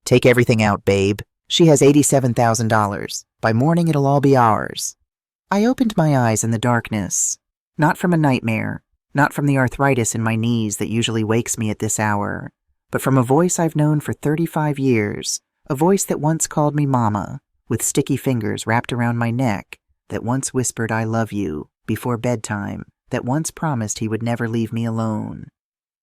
Take everything out, babe. She has $87,000. By morning, it'll all be ours. I opened my eyes in the darkness. Not from a nightmare, not from the arthritis in my knees that usually wakes me at this hour, but from a voice I've known for 35 years, a voice that once called me Mama, with sticky fingers wrapped around my neck, that once whispered I love you before bedtime, that once promised he would never leave me alone.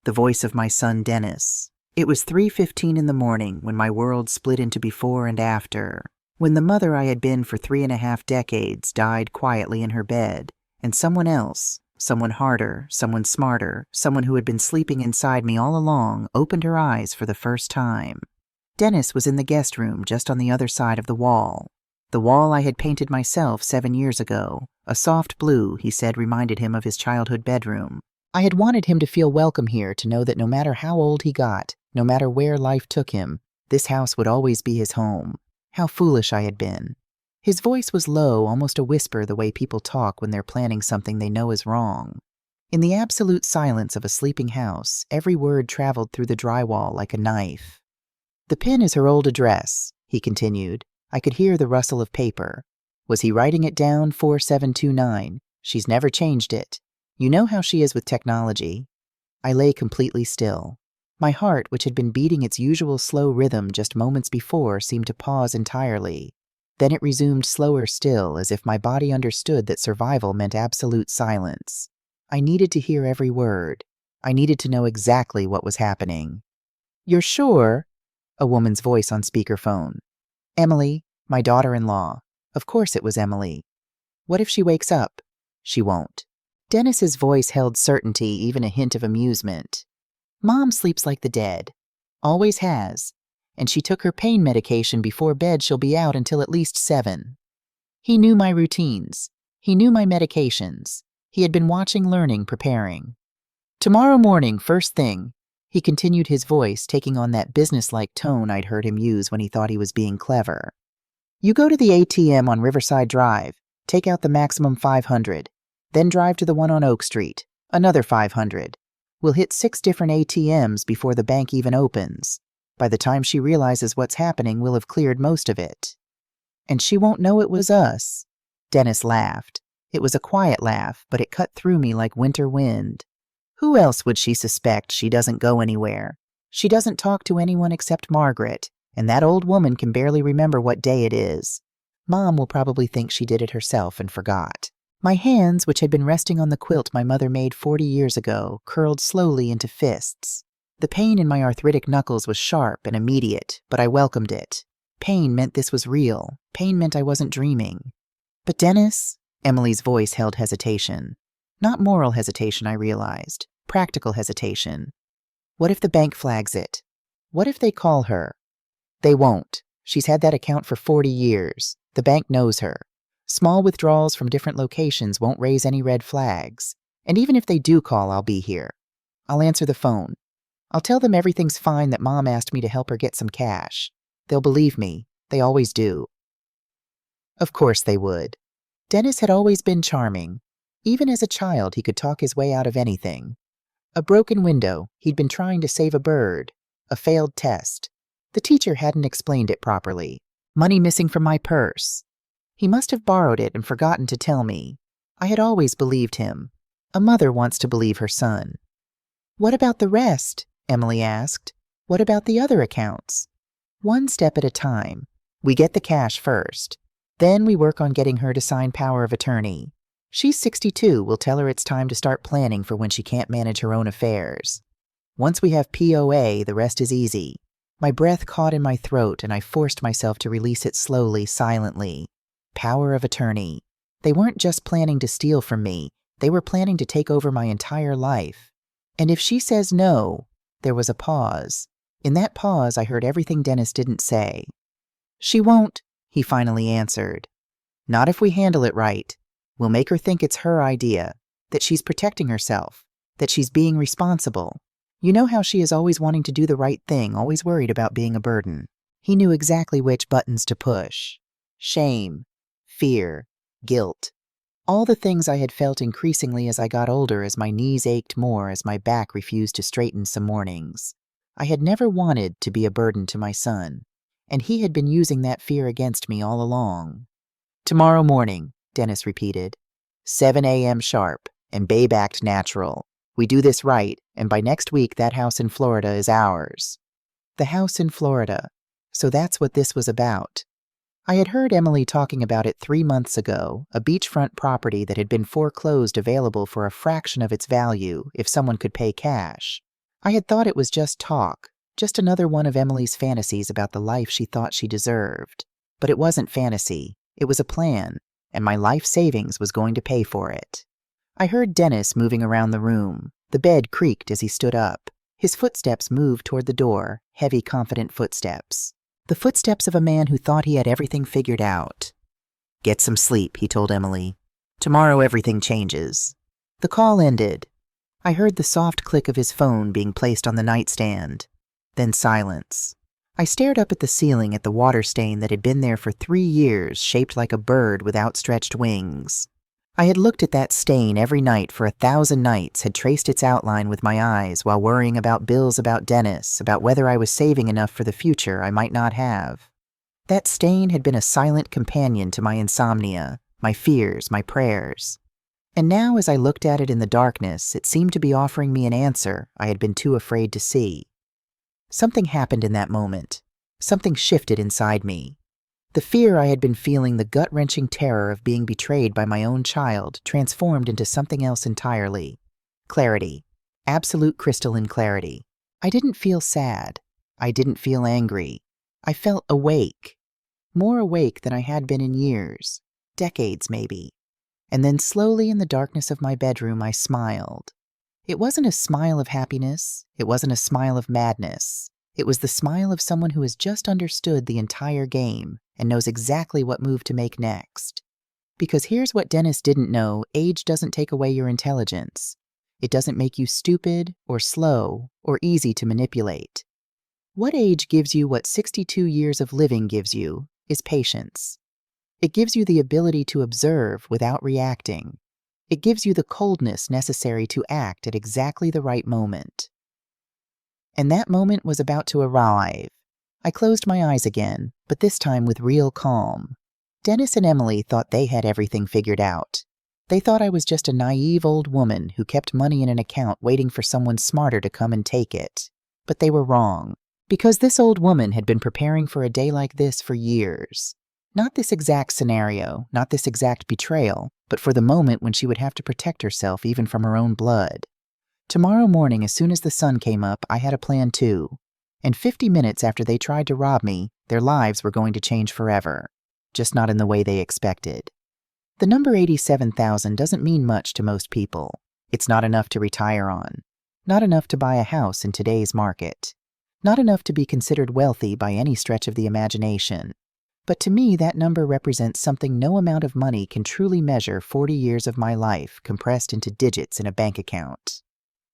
The voice of my son Dennis. It was 3:15 in the morning when my world split into before and after, when the mother I had been for 3.5 decades died quietly in her bed, and someone else, someone harder, someone smarter, someone who had been sleeping inside me all along, opened her eyes for the first time. Dennis was in the guest room just on the other side of the wall I had painted myself 7 years ago. A soft blue, he said, reminded him of his childhood bedroom. I had wanted him to feel welcome here, to know that no matter how old he got, no matter where life took him, this house would always be his home. How foolish I had been. His voice was low, almost a whisper, the way people talk when they're planning something they know is wrong. In the absolute silence of a sleeping house, every word traveled through the drywall like a knife. The pin is her old address, he continued. I could hear the rustle of paper. Was he writing it down? 4729. She's never changed it. You know how she is with technology. I lay completely still. My heart, which had been beating its usual slow rhythm just moments before, seemed to pause entirely. Then it resumed slower still, as if my body understood that survival meant absolute silence. I needed to hear every word. I needed to know exactly what was happening. You're sure? A woman's voice on speakerphone. Emily, my daughter-in-law. Of course it was Emily. What if she wakes up? She won't. Dennis's voice held certainty, even a hint of amusement. Mom sleeps like the dead. Always has. And she took her pain medication before bed. She'll be out until at least 7. He knew my routines. He knew my medications. He had been watching, learning, preparing. Tomorrow morning, first thing, he continued, his voice taking on that businesslike tone I'd heard him use when he thought he was being clever. You go to the ATM on Riverside Drive, take out the maximum 500, then drive to the one on Oak Street, another 500. We'll hit 6 different ATMs before the bank even opens. By the time she realizes what's happening, we'll have cleared most of it. And she won't know it was us. Dennis laughed. It was a quiet laugh, but it cut through me like winter wind. Who else would she suspect? She doesn't go anywhere. She doesn't talk to anyone except Margaret, and that old woman can barely remember what day it is. Mom will probably think she did it herself and forgot. My hands, which had been resting on the quilt my mother made 40 years ago, curled slowly into fists. The pain in my arthritic knuckles was sharp and immediate, but I welcomed it. Pain meant this was real. Pain meant I wasn't dreaming. But Dennis? Emily's voice held hesitation. Not moral hesitation, I realized. Practical hesitation. What if the bank flags it? What if they call her? They won't. She's had that account for 40 years. The bank knows her. Small withdrawals from different locations won't raise any red flags. And even if they do call, I'll be here. I'll answer the phone. I'll tell them everything's fine, that Mom asked me to help her get some cash. They'll believe me. They always do. Of course they would. Dennis had always been charming. Even as a child, he could talk his way out of anything. A broken window, he'd been trying to save a bird. A failed test. The teacher hadn't explained it properly. Money missing from my purse. He must have borrowed it and forgotten to tell me. I had always believed him. A mother wants to believe her son. What about the rest? Emily asked. What about the other accounts? One step at a time. We get the cash first. Then we work on getting her to sign power of attorney. She's 62. We'll tell her it's time to start planning for when she can't manage her own affairs. Once we have POA, the rest is easy. My breath caught in my throat, and I forced myself to release it slowly, silently. Power of attorney. They weren't just planning to steal from me. They were planning to take over my entire life. And if she says no, there was a pause. In that pause, I heard everything Dennis didn't say. She won't, he finally answered. Not if we handle it right. We'll make her think it's her idea, that she's protecting herself, that she's being responsible. You know how she is always wanting to do the right thing, always worried about being a burden. He knew exactly which buttons to push. Shame, fear, guilt. All the things I had felt increasingly as I got older, as my knees ached more, as my back refused to straighten some mornings. I had never wanted to be a burden to my son. and he had been using that fear against me all along. "Tomorrow morning," Dennis repeated. 7 a.m. sharp, and Babe act natural. We do this right, and by next week that house in Florida is ours. The house in Florida. So that's what this was about. I had heard Emily talking about it 3 months ago, a beachfront property that had been foreclosed available for a fraction of its value if someone could pay cash. I had thought it was just talk, just another one of Emily's fantasies about the life she thought she deserved. But it wasn't fantasy. It was a plan, and my life savings was going to pay for it. I heard Dennis moving around the room. The bed creaked as he stood up. His footsteps moved toward the door, heavy, confident footsteps. The footsteps of a man who thought he had everything figured out. "Get some sleep," he told Emily. "Tomorrow everything changes." The call ended. I heard the soft click of his phone being placed on the nightstand. Then silence. I stared up at the ceiling at the water stain that had been there for 3 years, shaped like a bird with outstretched wings. I had looked at that stain every night for 1,000 nights, had traced its outline with my eyes while worrying about bills about Dennis, about whether I was saving enough for the future I might not have. That stain had been a silent companion to my insomnia, my fears, my prayers. And now as I looked at it in the darkness, it seemed to be offering me an answer I had been too afraid to see. Something happened in that moment. Something shifted inside me. The fear I had been feeling, the gut-wrenching terror of being betrayed by my own child, transformed into something else entirely. Clarity. Absolute crystalline clarity. I didn't feel sad. I didn't feel angry. I felt awake. More awake than I had been in years. Decades, maybe. And then slowly in the darkness of my bedroom, I smiled. It wasn't a smile of happiness. It wasn't a smile of madness. It was the smile of someone who has just understood the entire game and knows exactly what move to make next. Because here's what Dennis didn't know: age doesn't take away your intelligence. It doesn't make you stupid or slow or easy to manipulate. What age gives you what 62 years of living gives you is patience. It gives you the ability to observe without reacting. It gives you the coldness necessary to act at exactly the right moment. And that moment was about to arrive. I closed my eyes again, but this time with real calm. Dennis and Emily thought they had everything figured out. They thought I was just a naive old woman who kept money in an account waiting for someone smarter to come and take it. But they were wrong, because this old woman had been preparing for a day like this for years. Not this exact scenario, not this exact betrayal, but for the moment when she would have to protect herself even from her own blood. Tomorrow morning, as soon as the sun came up, I had a plan too. And 50 minutes after they tried to rob me, their lives were going to change forever. Just not in the way they expected. The number 87,000 doesn't mean much to most people. It's not enough to retire on. Not enough to buy a house in today's market. Not enough to be considered wealthy by any stretch of the imagination. But to me, that number represents something no amount of money can truly measure 40 years of my life compressed into digits in a bank account.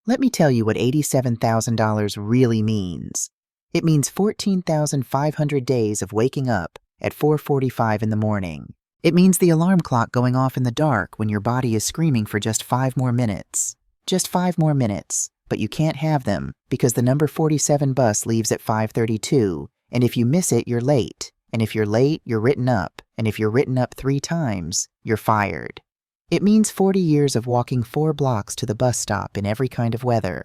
Let me tell you what $87,000 really means. It means 14,500 days of waking up at 4:45 in the morning. It means the alarm clock going off in the dark when your body is screaming for just 5 more minutes. Just 5 more minutes, but you can't have them because the number 47 bus leaves at 5:32, and if you miss it, you're late. And if you're late, you're written up, and if you're written up 3 times, you're fired. It means 40 years of walking 4 blocks to the bus stop in every kind of weather.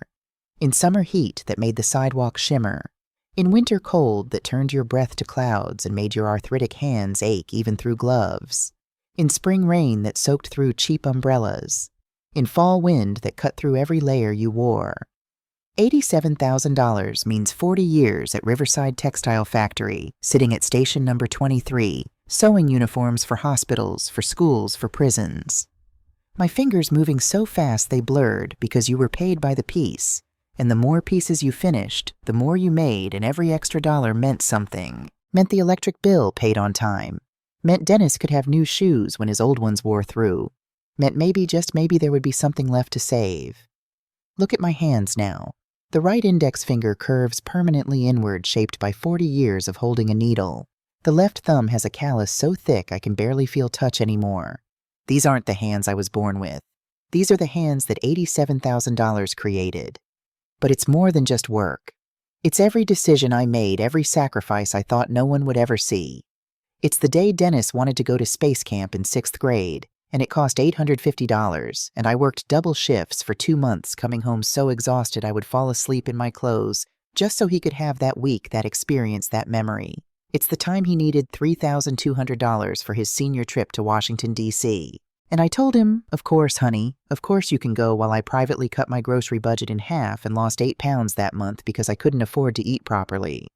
In summer heat that made the sidewalk shimmer. In winter cold that turned your breath to clouds and made your arthritic hands ache even through gloves. In spring rain that soaked through cheap umbrellas. In fall wind that cut through every layer you wore. $87,000 means 40 years at Riverside Textile Factory, sitting at station number 23, sewing uniforms for hospitals, for schools, for prisons. My fingers moving so fast they blurred because you were paid by the piece, and the more pieces you finished, the more you made, and every extra dollar meant something. Meant the electric bill paid on time. Meant Dennis could have new shoes when his old ones wore through. Meant maybe, just maybe, there would be something left to save. Look at my hands now. The right index finger curves permanently inward, shaped by 40 years of holding a needle. The left thumb has a callus so thick I can barely feel touch anymore. These aren't the hands I was born with. These are the hands that $87,000 created. But it's more than just work. It's every decision I made, every sacrifice I thought no one would ever see. It's the day Dennis wanted to go to space camp in 6th grade, and it cost $850, and I worked double shifts for 2 months, coming home so exhausted I would fall asleep in my clothes just so he could have that week, that experience, that memory. It's the time he needed $3,200 for his senior trip to Washington, D.C. And I told him, of course, honey, of course you can go, while I privately cut my grocery budget in half and lost 8 pounds that month because I couldn't afford to eat properly.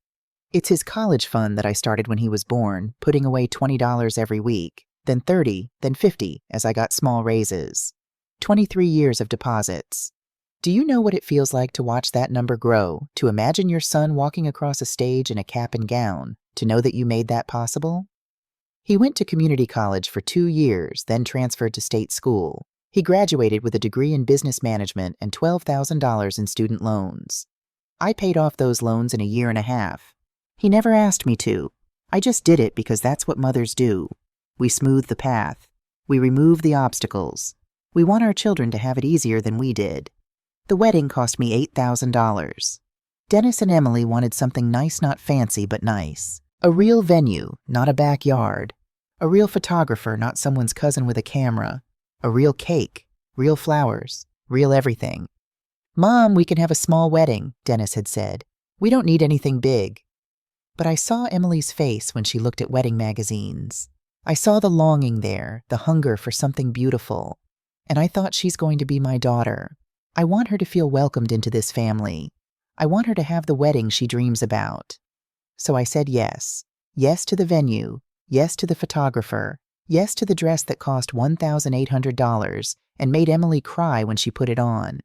It's his college fund that I started when he was born, putting away $20 every week, then $30, then $50 as I got small raises. 23 years of deposits. Do you know what it feels like to watch that number grow, to imagine your son walking across a stage in a cap and gown, to know that you made that possible? He went to community college for 2 years, then transferred to state school. He graduated with a degree in business management and $12,000 in student loans. I paid off those loans in a year and a half. He never asked me to. I just did it because that's what mothers do. We smooth the path. We remove the obstacles. We want our children to have it easier than we did. The wedding cost me $8,000. Dennis and Emily wanted something nice, not fancy, but nice. A real venue, not a backyard. A real photographer, not someone's cousin with a camera. A real cake, real flowers, real everything. "Mom, we can have a small wedding," Dennis had said. "We don't need anything big." But I saw Emily's face when she looked at wedding magazines. I saw the longing there, the hunger for something beautiful. And I thought, she's going to be my daughter. I want her to feel welcomed into this family. I want her to have the wedding she dreams about. So I said yes. Yes to the venue. Yes to the photographer. Yes to the dress that cost $1,800 and made Emily cry when she put it on.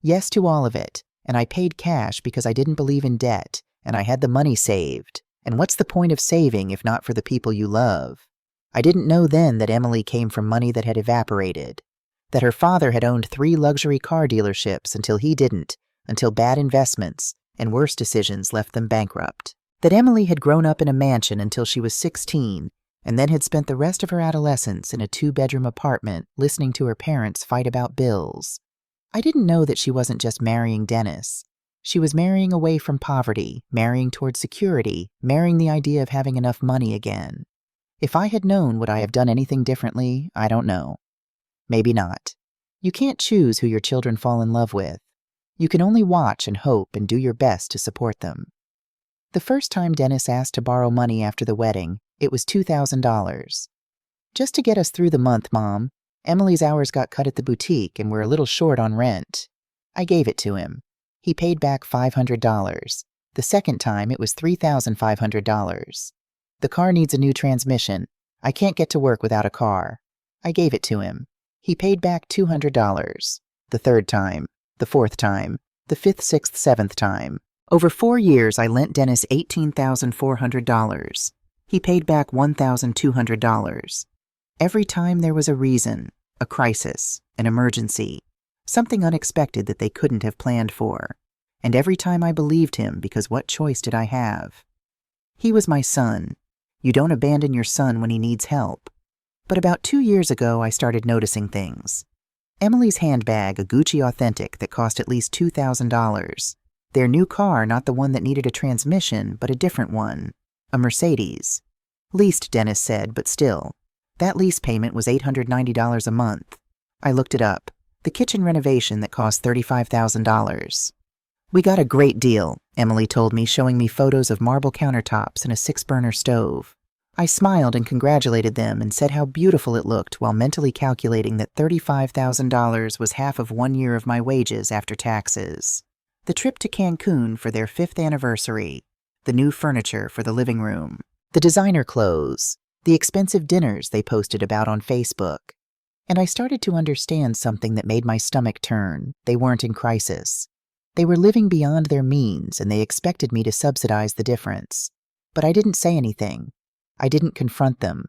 Yes to all of it, and I paid cash because I didn't believe in debt, and I had the money saved. And what's the point of saving if not for the people you love? I didn't know then that Emily came from money that had evaporated, that her father had owned 3 luxury car dealerships until he didn't, until bad investments and worse decisions left them bankrupt. That Emily had grown up in a mansion until she was 16, and then had spent the rest of her adolescence in a 2-bedroom apartment listening to her parents fight about bills. I didn't know that she wasn't just marrying Dennis. She was marrying away from poverty, marrying toward security, marrying the idea of having enough money again. If I had known, would I have done anything differently? I don't know. Maybe not. You can't choose who your children fall in love with. You can only watch and hope and do your best to support them. The first time Dennis asked to borrow money after the wedding, it was $2,000. "Just to get us through the month, Mom. Emily's hours got cut at the boutique and we're a little short on rent." I gave it to him. He paid back $500. The second time, it was $3,500. "The car needs a new transmission. I can't get to work without a car." I gave it to him. He paid back $200. The third time, the fourth time, the 5th, 6th, 7th time. Over 4 years, I lent Dennis $18,400. He paid back $1,200. Every time there was a reason, a crisis, an emergency, something unexpected that they couldn't have planned for. And every time I believed him, because what choice did I have? He was my son. You don't abandon your son when he needs help. But about 2 years ago, I started noticing things. Emily's handbag, a Gucci Authentic that cost at least $2,000. Their new car, not the one that needed a transmission, but a different one. A Mercedes. Leased, Dennis said, but still. That lease payment was $890 a month. I looked it up. The kitchen renovation that cost $35,000. "We got a great deal," Emily told me, showing me photos of marble countertops and a 6-burner stove. I smiled and congratulated them and said how beautiful it looked while mentally calculating that $35,000 was half of 1 year of my wages after taxes. The trip to Cancun for their 5th anniversary, the new furniture for the living room, the designer clothes, the expensive dinners they posted about on Facebook. And I started to understand something that made my stomach turn. They weren't in crisis. They were living beyond their means, and they expected me to subsidize the difference. But I didn't say anything. I didn't confront them.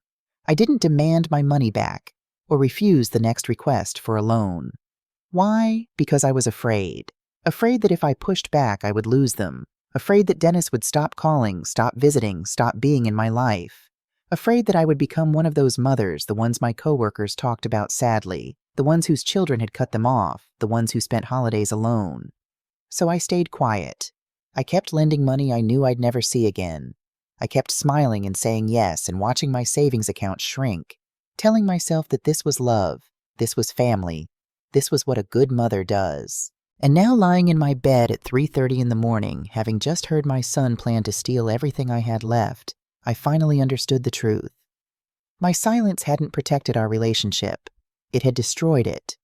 I didn't demand my money back or refuse the next request for a loan. Why? Because I was afraid. Afraid that if I pushed back, I would lose them. Afraid that Dennis would stop calling, stop visiting, stop being in my life. Afraid that I would become one of those mothers, the ones my coworkers talked about sadly, the ones whose children had cut them off, the ones who spent holidays alone. So I stayed quiet. I kept lending money I knew I'd never see again. I kept smiling and saying yes and watching my savings account shrink, telling myself that this was love, this was family, this was what a good mother does. And now lying in my bed at 3:30 in the morning, having just heard my son plan to steal everything I had left, I finally understood the truth. My silence hadn't protected our relationship. It had destroyed it.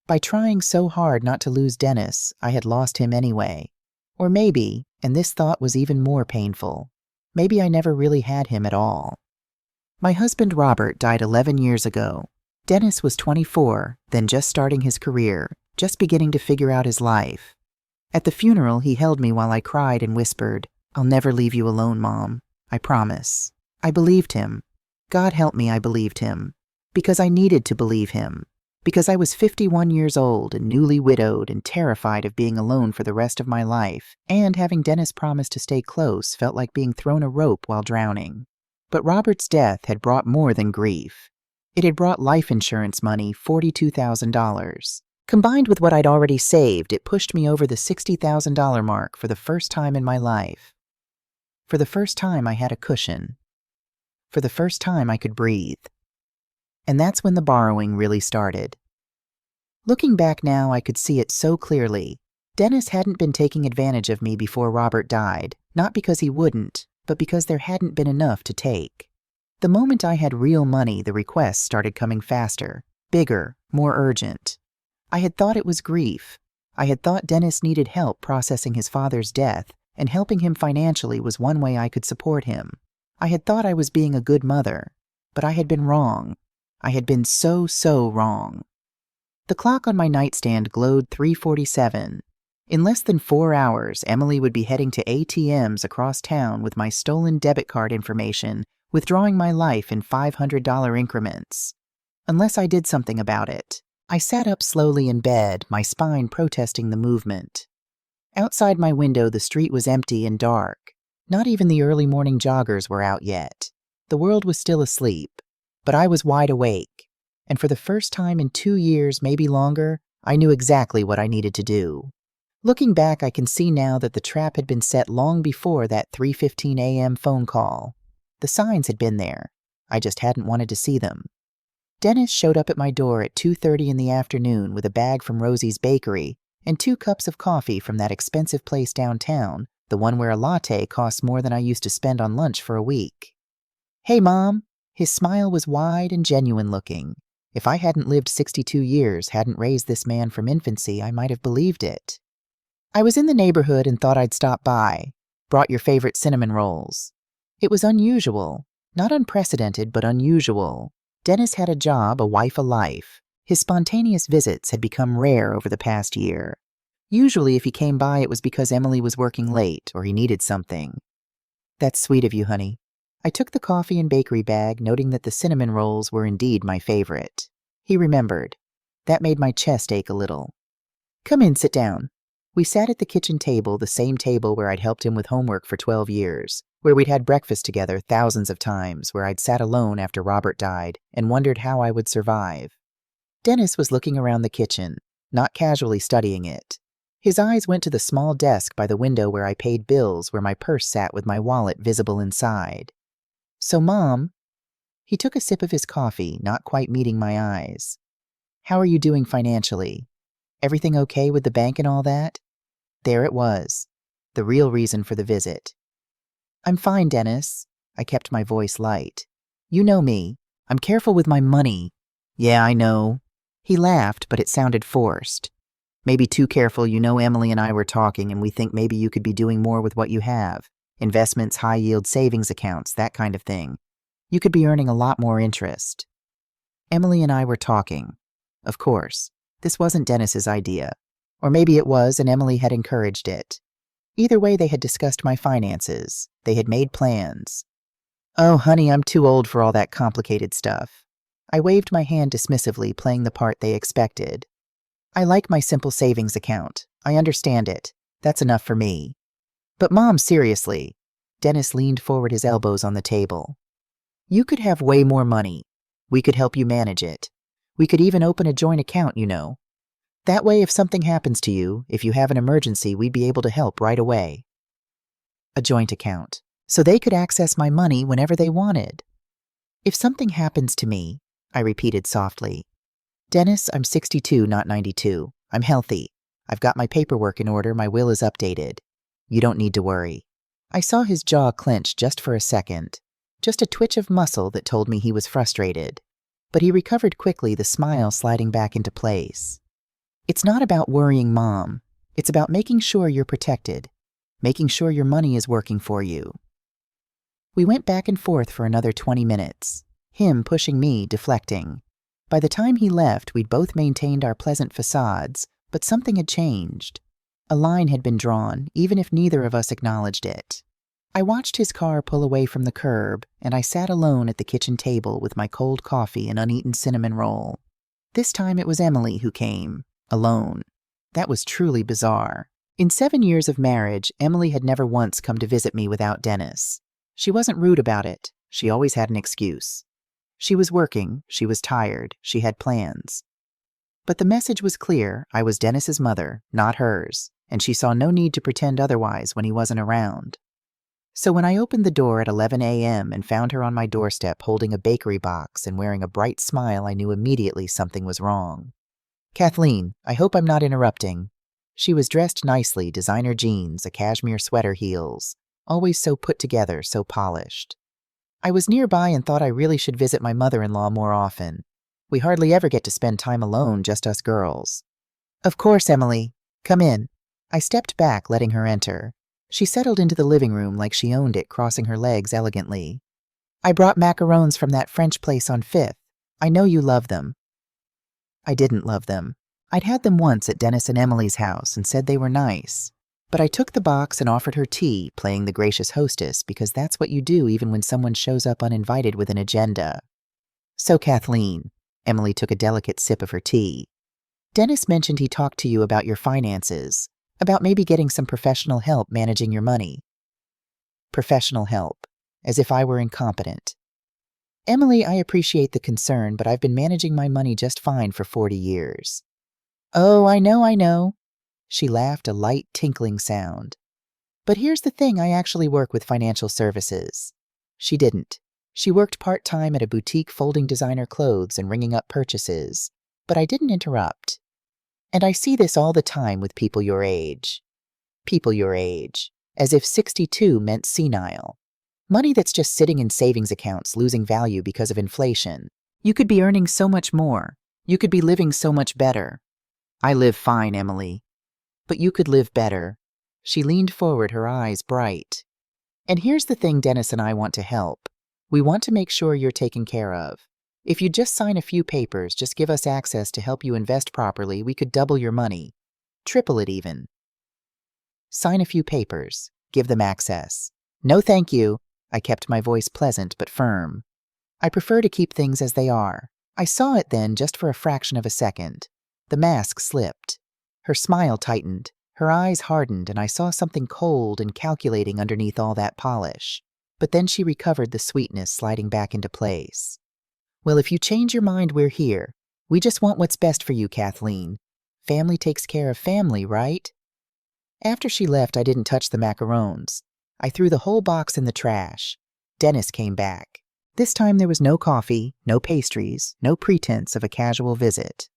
By trying so hard not to lose Dennis, I had lost him anyway. Or maybe, and this thought was even more painful, maybe I never really had him at all. My husband Robert died 11 years ago. Dennis was 24, then just starting his career, just beginning to figure out his life. At the funeral, he held me while I cried and whispered, "I'll never leave you alone, Mom. I promise." I believed him. God help me, I believed him. Because I needed to believe him. Because I was 51 years old and newly widowed and terrified of being alone for the rest of my life, and having Dennis promise to stay close felt like being thrown a rope while drowning. But Robert's death had brought more than grief. It had brought life insurance money, $42,000. Combined with what I'd already saved, it pushed me over the $60,000 mark for the first time in my life. For the first time, I had a cushion. For the first time, I could breathe. And that's when the borrowing really started. Looking back now, I could see it so clearly. Dennis hadn't been taking advantage of me before Robert died, not because he wouldn't, but because there hadn't been enough to take. The moment I had real money, the requests started coming faster, bigger, more urgent. I had thought it was grief. I had thought Dennis needed help processing his father's death, and helping him financially was one way I could support him. I had thought I was being a good mother, but I had been wrong. I had been so wrong. The clock on my nightstand glowed 3:47. In less than 4 hours, Emily would be heading to ATMs across town with my stolen debit card information, withdrawing my life in $500 increments. Unless I did something about it. I sat up slowly in bed, my spine protesting the movement. Outside my window, the street was empty and dark. Not even the early morning joggers were out yet. The world was still asleep. But I was wide awake, and for the first time in 2 years, maybe longer, I knew exactly what I needed to do. Looking back, I can see now that the trap had been set long before that 3:15 a.m. phone call. The signs had been there. I just hadn't wanted to see them. Dennis showed up at my door at 2:30 in the afternoon with a bag from Rosie's Bakery and 2 cups of coffee from that expensive place downtown, the one where a latte costs more than I used to spend on lunch for a week. "Hey, Mom." His smile was wide and genuine looking. If I hadn't lived 62 years, hadn't raised this man from infancy, I might have believed it. "I was in the neighborhood and thought I'd stop by. Brought your favorite cinnamon rolls." It was unusual. Not unprecedented, but unusual. Dennis had a job, a wife, a life. His spontaneous visits had become rare over the past year. Usually, if he came by, it was because Emily was working late or he needed something. "That's sweet of you, honey." I took the coffee and bakery bag, noting that the cinnamon rolls were indeed my favorite. He remembered. That made my chest ache a little. "Come in, sit down." We sat at the kitchen table, the same table where I'd helped him with homework for 12 years, where we'd had breakfast together thousands of times, where I'd sat alone after Robert died and wondered how I would survive. Dennis was looking around the kitchen, not casually studying it. His eyes went to the small desk by the window where I paid bills, where my purse sat with my wallet visible inside. "So, Mom," he took a sip of his coffee, not quite meeting my eyes. "How are you doing financially? Everything okay with the bank and all that?" There it was, the real reason for the visit. "I'm fine, Dennis." I kept my voice light. "You know me. I'm careful with my money." "Yeah, I know." He laughed, but it sounded forced. "Maybe too careful. You know, Emily and I were talking, and we think maybe you could be doing more with what you have. Investments, high-yield savings accounts, that kind of thing. You could be earning a lot more interest." Emily and I were talking. Of course, this wasn't Dennis's idea. Or maybe it was, and Emily had encouraged it. Either way, they had discussed my finances. They had made plans. "Oh, honey, I'm too old for all that complicated stuff." I waved my hand dismissively, playing the part they expected. "I like my simple savings account. I understand it. That's enough for me." "But Mom, seriously." Dennis leaned forward, his elbows on the table. "You could have way more money. We could help you manage it. We could even open a joint account, you know. That way, if something happens to you, if you have an emergency, we'd be able to help right away." a joint account, so they could access my money whenever they wanted. If something happens to me, I repeated softly. Dennis, I'm 62, not 92. I'm healthy. I've got my paperwork in order, my will is updated. You don't need to worry. I saw his jaw clench just for a second, just a twitch of muscle that told me he was frustrated. But he recovered quickly, the smile sliding back into place. It's not about worrying, Mom. It's about making sure you're protected, making sure your money is working for you. We went back and forth for another 20 minutes, him pushing me, deflecting. By the time he left, we'd both maintained our pleasant facades, but something had changed. A line had been drawn, even if neither of us acknowledged it. I watched his car pull away from the curb, and I sat alone at the kitchen table with my cold coffee and uneaten cinnamon roll. This time it was Emily who came, alone. That was truly bizarre. In 7 years of marriage, Emily had never once come to visit me without Dennis. She wasn't rude about it. She always had an excuse. She was working, she was tired, she had plans. But the message was clear. I was Dennis's mother, not hers, and she saw no need to pretend otherwise when he wasn't around. So when I opened the door at 11 a.m. and found her on my doorstep holding a bakery box and wearing a bright smile, I knew immediately something was wrong. Kathleen, I hope I'm not interrupting. She was dressed nicely, designer jeans, a cashmere sweater, heels, always so put together, so polished. I was nearby and thought I really should visit my mother-in-law more often. We hardly ever get to spend time alone, just us girls. Of course, Emily. Come in. I stepped back, letting her enter. She settled into the living room like she owned it, crossing her legs elegantly. I brought macarons from that French place on 5th. I know you love them. I didn't love them. I'd had them once at Dennis and Emily's house and said they were nice. But I took the box and offered her tea, playing the gracious hostess, because that's what you do even when someone shows up uninvited with an agenda. So, Kathleen, Emily took a delicate sip of her tea. Dennis mentioned he talked to you about your finances, about maybe getting some professional help managing your money. Professional help, as if I were incompetent. Emily, I appreciate the concern, but I've been managing my money just fine for 40 years. Oh, I know. She laughed, a light, tinkling sound. But here's the thing, I actually work with financial services. She didn't. She worked part-time at a boutique folding designer clothes and ringing up purchases. But I didn't interrupt. And I see this all the time with people your age. People your age. As if 62 meant senile. Money that's just sitting in savings accounts losing value because of inflation. You could be earning so much more. You could be living so much better. I live fine, Emily. But you could live better. She leaned forward, her eyes bright. And here's the thing, Dennis and I want to help. We want to make sure you're taken care of. If you just sign a few papers, just give us access to help you invest properly, we could double your money. Triple it even. Sign a few papers. Give them access. No thank you. I kept my voice pleasant but firm. I prefer to keep things as they are. I saw it then, just for a fraction of a second. The mask slipped. Her smile tightened. Her eyes hardened, and I saw something cold and calculating underneath all that polish. But then she recovered, the sweetness sliding back into place. Well, if you change your mind, we're here. We just want what's best for you, Kathleen. Family takes care of family, right? After she left, I didn't touch the macarons. I threw the whole box in the trash. Dennis came back. This time there was no coffee, no pastries, no pretense of a casual visit.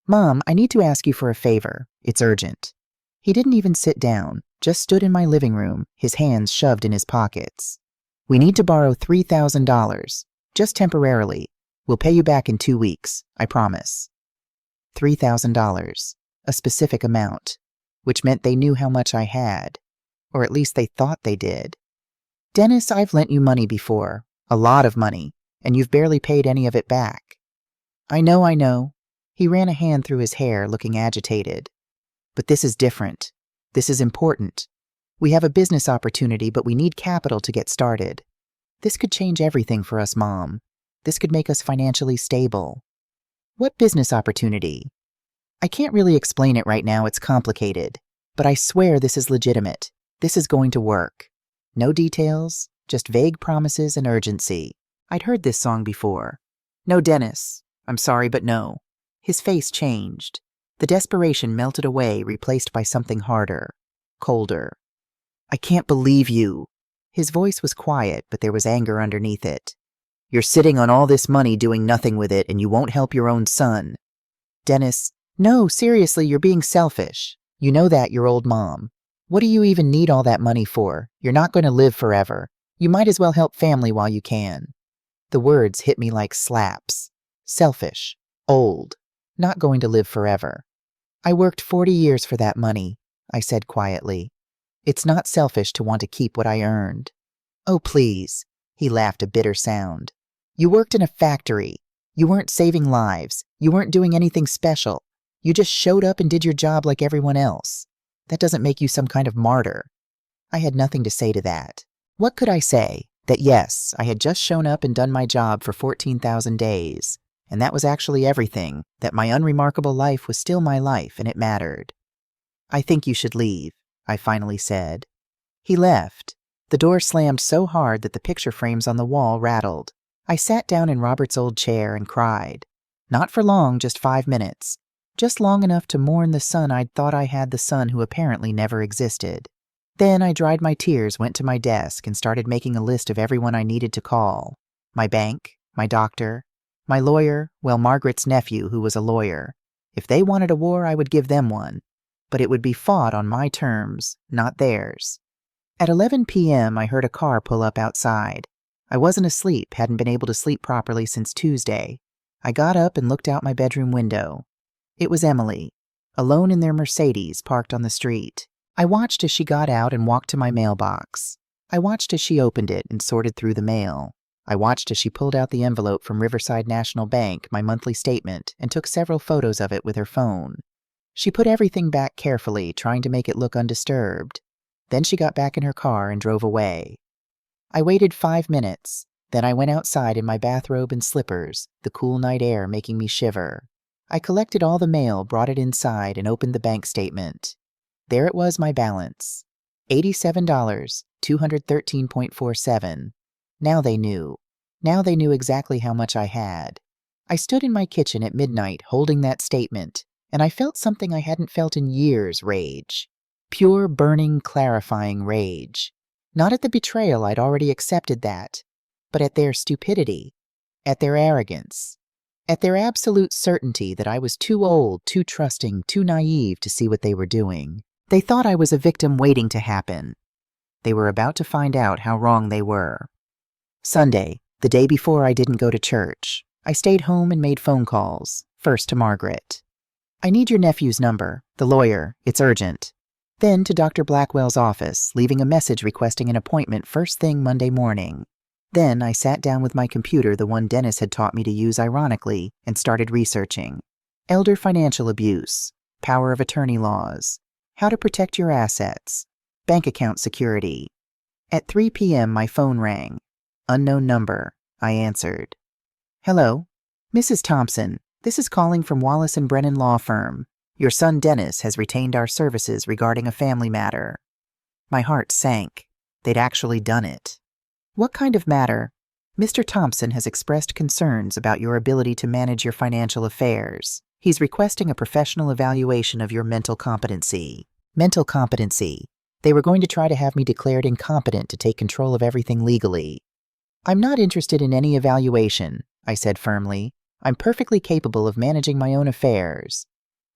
Mom, I need to ask you for a favor. It's urgent. He didn't even sit down, just stood in my living room, his hands shoved in his pockets. We need to borrow $3,000, just temporarily. We'll pay you back in 2 weeks, I promise. $3,000, a specific amount, which meant they knew how much I had, or at least they thought they did. Dennis, I've lent you money before, a lot of money, and you've barely paid any of it back. I know. He ran a hand through his hair, looking agitated. But this is different. This is important. We have a business opportunity, but we need capital to get started. This could change everything for us, Mom. This could make us financially stable. What business opportunity? I can't really explain it right now, it's complicated. But I swear this is legitimate. This is going to work. No details, just vague promises and urgency. I'd heard this song before. No, Dennis. I'm sorry, but no. His face changed. The desperation melted away, replaced by something harder, colder. I can't believe you." His voice was quiet, but there was anger underneath it. "You're sitting on all this money doing nothing with it, and you won't help your own son." "Dennis, no, seriously, you're being selfish. You know that, your old mom. What do you even need all that money for? You're not going to live forever. You might as well help family while you can." The words hit me like slaps. Selfish. Old. Not going to live forever. "I worked 40 years for that money," I said quietly. "It's not selfish to want to keep what I earned." "Oh, please." He laughed a bitter sound. "You worked in a factory. You weren't saving lives. You weren't doing anything special. You just showed up and did your job like everyone else. That doesn't make you some kind of martyr." I had nothing to say to that. What could I say? That yes, I had just shown up and done my job for 14,000 days, and that was actually everything, that my unremarkable life was still my life and it mattered. "I think you should leave," I finally said. He left. The door slammed so hard that the picture frames on the wall rattled. I sat down in Robert's old chair and cried. Not for long, just 5 minutes. Just long enough to mourn the son I'd thought I had, the son who apparently never existed. Then I dried my tears, went to my desk, and started making a list of everyone I needed to call. My bank, my doctor, my lawyer, well, Margaret's nephew, who was a lawyer. If they wanted a war, I would give them one. But it would be fought on my terms, not theirs. At 11 p.m., I heard a car pull up outside. I wasn't asleep, hadn't been able to sleep properly since Tuesday. I got up and looked out my bedroom window. It was Emily, alone in their Mercedes, parked on the street. I watched as she got out and walked to my mailbox. I watched as she opened it and sorted through the mail. I watched as she pulled out the envelope from Riverside National Bank, my monthly statement, and took several photos of it with her phone. She put everything back carefully, trying to make it look undisturbed. Then she got back in her car and drove away. I waited 5 minutes. Then I went outside in my bathrobe and slippers, the cool night air making me shiver. I collected all the mail, brought it inside, and opened the bank statement. There it was, my balance. $87, 213.47. Now they knew. Now they knew exactly how much I had. I stood in my kitchen at midnight holding that statement, and I felt something I hadn't felt in years, rage. Pure, burning, clarifying rage. Not at the betrayal, I'd already accepted that, but at their stupidity, at their arrogance, at their absolute certainty that I was too old, too trusting, too naive to see what they were doing. They thought I was a victim waiting to happen. They were about to find out how wrong they were. Sunday, the day before I didn't go to church, I stayed home and made phone calls, first to Margaret. "I need your nephew's number, the lawyer, it's urgent." Then to Dr. Blackwell's office, leaving a message requesting an appointment first thing Monday morning. Then I sat down with my computer, the one Dennis had taught me to use ironically, and started researching. Elder financial abuse, power of attorney laws, how to protect your assets, bank account security. At 3 p.m. my phone rang. Unknown number. I answered. "Hello? Mrs. Thompson, this is calling from Wallace & Brennan Law Firm. Your son Dennis has retained our services regarding a family matter." My heart sank. They'd actually done it. "What kind of matter?" "Mr. Thompson has expressed concerns about your ability to manage your financial affairs. He's requesting a professional evaluation of your mental competency." Mental competency. They were going to try to have me declared incompetent to take control of everything legally. "I'm not interested in any evaluation," I said firmly. "I'm perfectly capable of managing my own affairs."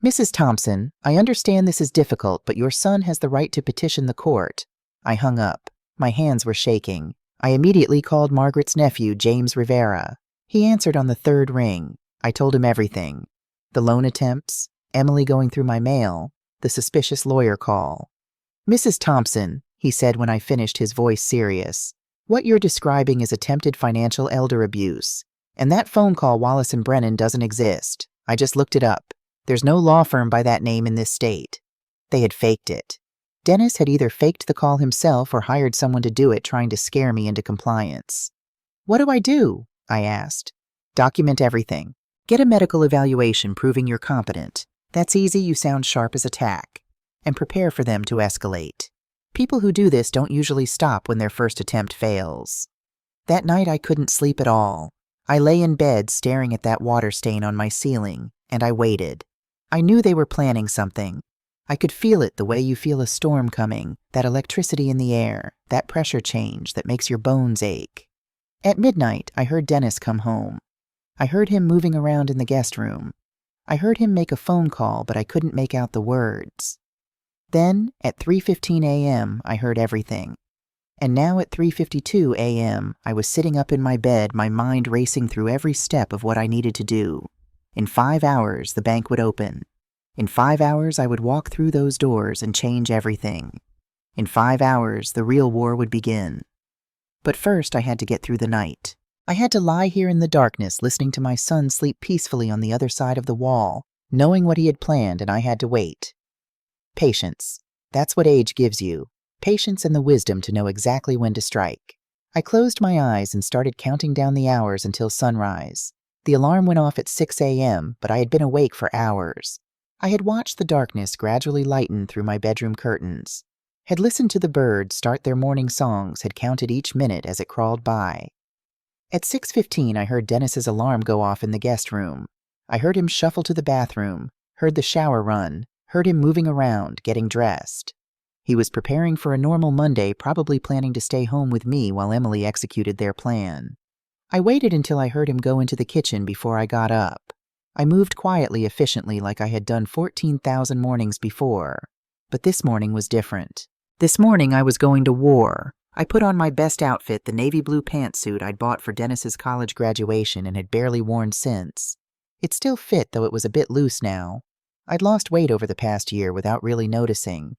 "Mrs. Thompson, I understand this is difficult, but your son has the right to petition the court." I hung up. My hands were shaking. I immediately called Margaret's nephew, James Rivera. He answered on the 3rd ring. I told him everything. The loan attempts, Emily going through my mail, the suspicious lawyer call. "Mrs. Thompson," he said when I finished, his voice serious, "what you're describing is attempted financial elder abuse. And that phone call Wallace & Brennan doesn't exist. I just looked it up. There's no law firm by that name in this state." They had faked it. Dennis had either faked the call himself or hired someone to do it, trying to scare me into compliance. "What do I do?" I asked. "Document everything. Get a medical evaluation proving you're competent. That's easy, you sound sharp as a tack. And prepare for them to escalate. People who do this don't usually stop when their first attempt fails." That night I couldn't sleep at all. I lay in bed staring at that water stain on my ceiling, and I waited. I knew they were planning something. I could feel it the way you feel a storm coming, that electricity in the air, that pressure change that makes your bones ache. At midnight, I heard Dennis come home. I heard him moving around in the guest room. I heard him make a phone call, but I couldn't make out the words. Then, at 3:15 a.m., I heard everything. And now at 3:52 a.m., I was sitting up in my bed, my mind racing through every step of what I needed to do. In 5 hours, the bank would open. In 5 hours, I would walk through those doors and change everything. In 5 hours, the real war would begin. But first, I had to get through the night. I had to lie here in the darkness, listening to my son sleep peacefully on the other side of the wall, knowing what he had planned, and I had to wait. Patience. That's what age gives you. Patience and the wisdom to know exactly when to strike. I closed my eyes and started counting down the hours until sunrise. The alarm went off at 6 a.m., but I had been awake for hours. I had watched the darkness gradually lighten through my bedroom curtains, had listened to the birds start their morning songs, had counted each minute as it crawled by. At 6:15, I heard Dennis's alarm go off in the guest room. I heard him shuffle to the bathroom, heard the shower run, heard him moving around, getting dressed. He was preparing for a normal Monday, probably planning to stay home with me while Emily executed their plan. I waited until I heard him go into the kitchen before I got up. I moved quietly, efficiently, like I had done 14,000 mornings before. But this morning was different. This morning I was going to war. I put on my best outfit, the navy blue pantsuit I'd bought for Dennis's college graduation and had barely worn since. It still fit, though it was a bit loose now. I'd lost weight over the past year without really noticing.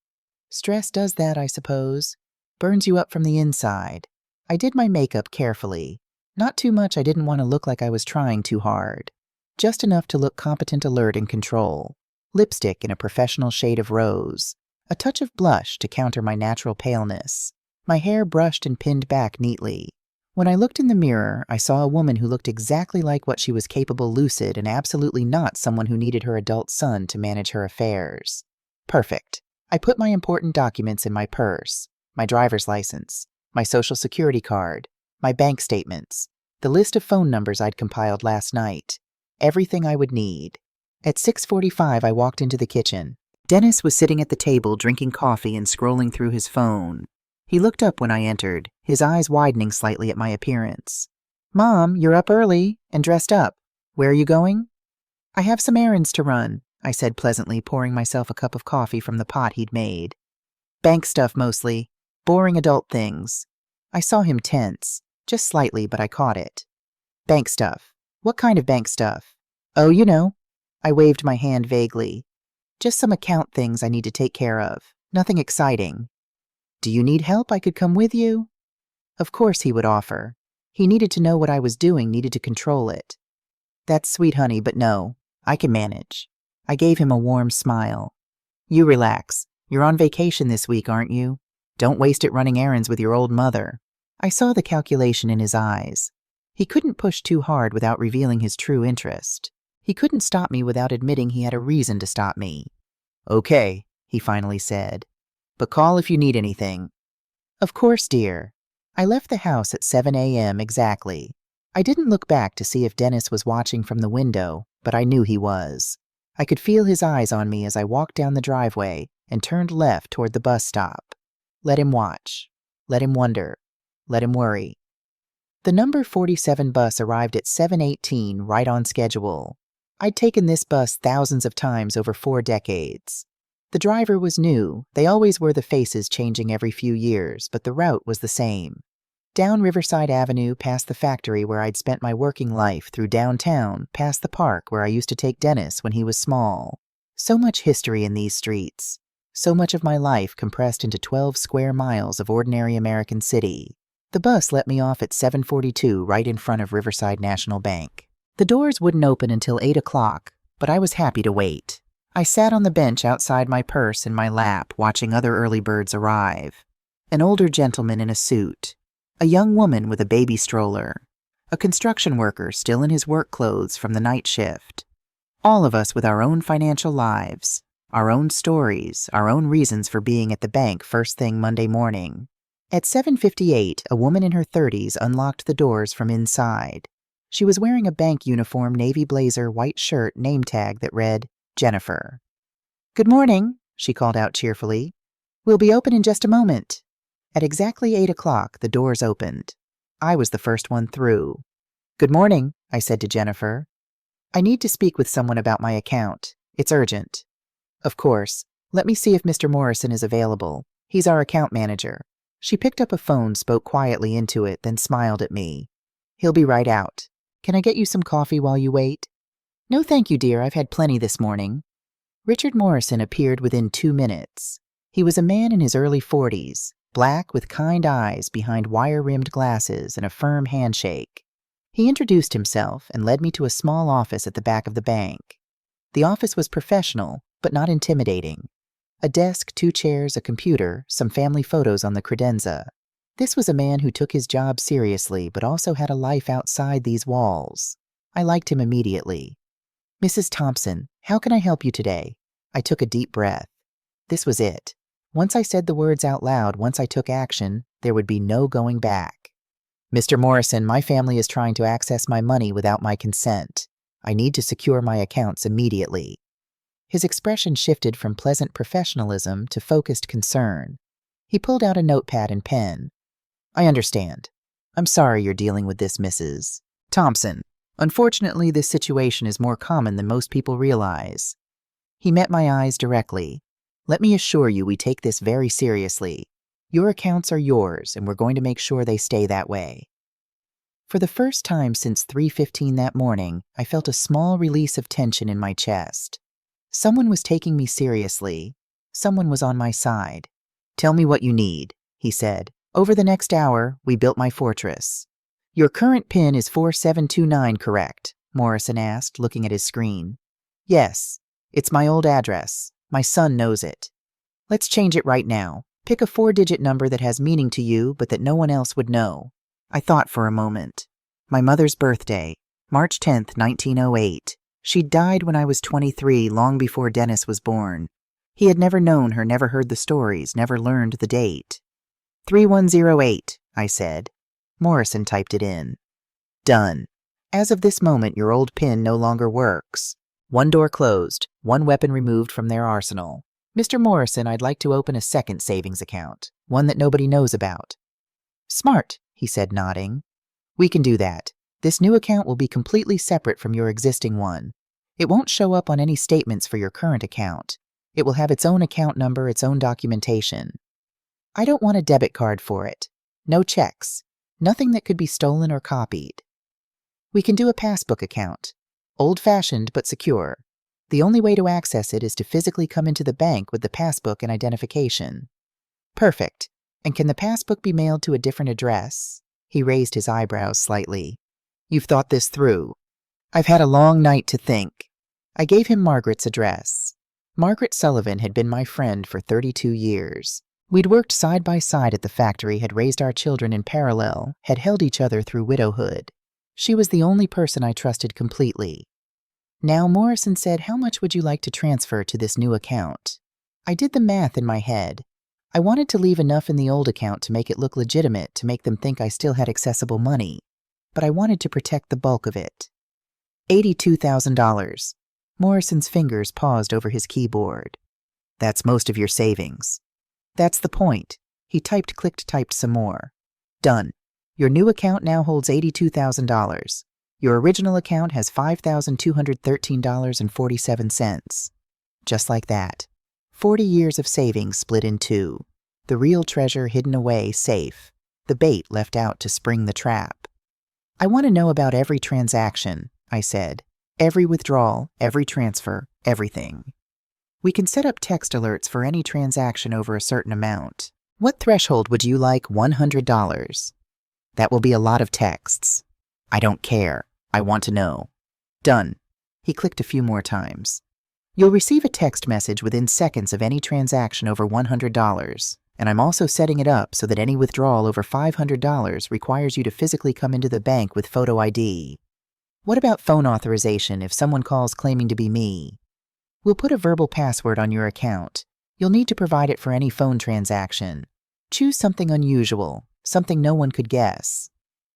Stress does that, I suppose. Burns you up from the inside. I did my makeup carefully. Not too much. I didn't want to look like I was trying too hard. Just enough to look competent, alert, in control. Lipstick in a professional shade of rose. A touch of blush to counter my natural paleness. My hair brushed and pinned back neatly. When I looked in the mirror, I saw a woman who looked exactly like what she was capable, lucid, and absolutely not someone who needed her adult son to manage her affairs. Perfect. I put my important documents in my purse, my driver's license, my social security card, my bank statements, the list of phone numbers I'd compiled last night, everything I would need. At 6:45, I walked into the kitchen. Dennis was sitting at the table drinking coffee and scrolling through his phone. He looked up when I entered, his eyes widening slightly at my appearance. "Mom, you're up early and dressed up. Where are you going?" "I have some errands to run," I said pleasantly, pouring myself a cup of coffee from the pot he'd made. "Bank stuff mostly. Boring adult things." I saw him tense, just slightly, but I caught it. "Bank stuff. What kind of bank stuff?" "Oh, you know." I waved my hand vaguely. "Just some account things I need to take care of. Nothing exciting." "Do you need help? I could come with you." Of course he would offer. He needed to know what I was doing, needed to control it. "That's sweet, honey, but no. I can manage." I gave him a warm smile. "You relax. You're on vacation this week, aren't you? Don't waste it running errands with your old mother." I saw the calculation in his eyes. He couldn't push too hard without revealing his true interest. He couldn't stop me without admitting he had a reason to stop me. "Okay," he finally said. "But call if you need anything." "Of course, dear." I left the house at 7 a.m. exactly. I didn't look back to see if Dennis was watching from the window, but I knew he was. I could feel his eyes on me as I walked down the driveway and turned left toward the bus stop. Let him watch. Let him wonder. Let him worry. The number 47 bus arrived at 7:18, right on schedule. I'd taken this bus thousands of times over 4 decades. The driver was new. They always were, the faces changing every few years, but the route was the same. Down Riverside Avenue, past the factory where I'd spent my working life, through downtown, past the park where I used to take Dennis when he was small. So much history in these streets. So much of my life compressed into 12 square miles of ordinary American city. The bus let me off at 7:42 right in front of Riverside National Bank. The doors wouldn't open until 8 o'clock, but I was happy to wait. I sat on the bench outside, my purse in my lap, watching other early birds arrive. An older gentleman in a suit. A young woman with a baby stroller. A construction worker still in his work clothes from the night shift. All of us with our own financial lives, our own stories, our own reasons for being at the bank first thing Monday morning. At 7:58, a woman in her 30s unlocked the doors from inside. She was wearing a bank uniform, navy blazer, white shirt, name tag that read, Jennifer. "Good morning," she called out cheerfully. We'll be open in just a moment. At exactly 8 o'clock, the doors opened. I was the first one through. Good morning, I said to Jennifer. I need to speak with someone about my account. It's urgent. Of course. Let me see if Mr. Morrison is available. He's our account manager. She picked up a phone, spoke quietly into it, then smiled at me. He'll be right out. Can I get you some coffee while you wait? No, thank you, dear. I've had plenty this morning. Richard Morrison appeared within 2 minutes. He was a man in his early 40s, black with kind eyes behind wire-rimmed glasses and a firm handshake. He introduced himself and led me to a small office at the back of the bank. The office was professional, but not intimidating. A desk, 2 chairs, a computer, some family photos on the credenza. This was a man who took his job seriously, but also had a life outside these walls. I liked him immediately. Mrs. Thompson, how can I help you today? I took a deep breath. This was it. Once I said the words out loud, once I took action, there would be no going back. Mr. Morrison, my family is trying to access my money without my consent. I need to secure my accounts immediately. His expression shifted from pleasant professionalism to focused concern. He pulled out a notepad and pen. I understand. I'm sorry you're dealing with this, Mrs. Thompson. Unfortunately, this situation is more common than most people realize. He met my eyes directly. Let me assure you we take this very seriously. Your accounts are yours, and we're going to make sure they stay that way. For the first time since 3:15 that morning, I felt a small release of tension in my chest. Someone was taking me seriously. Someone was on my side. Tell me what you need, he said. Over the next hour, we built my fortress. Your current PIN is 4729, correct? Morrison asked, looking at his screen. Yes, it's my old address. My son knows it. Let's change it right now. Pick a 4-digit number that has meaning to you, but that no one else would know. I thought for a moment. My mother's birthday, March 10th, 1908. She died when I was 23, long before Dennis was born. He had never known her, never heard the stories, never learned the date. 3108, I said. Morrison typed it in. Done. As of this moment, your old PIN no longer works. One door closed, one weapon removed from their arsenal. Mr. Morrison, I'd like to open a second savings account, one that nobody knows about. Smart, he said, nodding. We can do that. This new account will be completely separate from your existing one. It won't show up on any statements for your current account. It will have its own account number, its own documentation. I don't want a debit card for it. No checks. Nothing that could be stolen or copied. We can do a passbook account. Old-fashioned but secure. The only way to access it is to physically come into the bank with the passbook and identification. Perfect. And can the passbook be mailed to a different address? He raised his eyebrows slightly. You've thought this through. I've had a long night to think. I gave him Margaret's address. Margaret Sullivan had been my friend for 32 years. We'd worked side by side at the factory, had raised our children in parallel, had held each other through widowhood. She was the only person I trusted completely. Now, Morrison said, how much would you like to transfer to this new account? I did the math in my head. I wanted to leave enough in the old account to make it look legitimate, to make them think I still had accessible money. But I wanted to protect the bulk of it. $82,000. Morrison's fingers paused over his keyboard. That's most of your savings. That's the point. He clicked, typed some more. Done. Your new account now holds $82,000. Your original account has $5,213.47. Just like that. 40 years of savings split in two. The real treasure hidden away, safe. The bait left out to spring the trap. I want to know about every transaction, I said. Every withdrawal, every transfer, everything. We can set up text alerts for any transaction over a certain amount. What threshold would you like $100? That will be a lot of texts. I don't care. I want to know. Done. He clicked a few more times. You'll receive a text message within seconds of any transaction over $100, and I'm also setting it up so that any withdrawal over $500 requires you to physically come into the bank with photo ID. What about phone authorization if someone calls claiming to be me? We'll put a verbal password on your account. You'll need to provide it for any phone transaction. Choose something unusual, something no one could guess.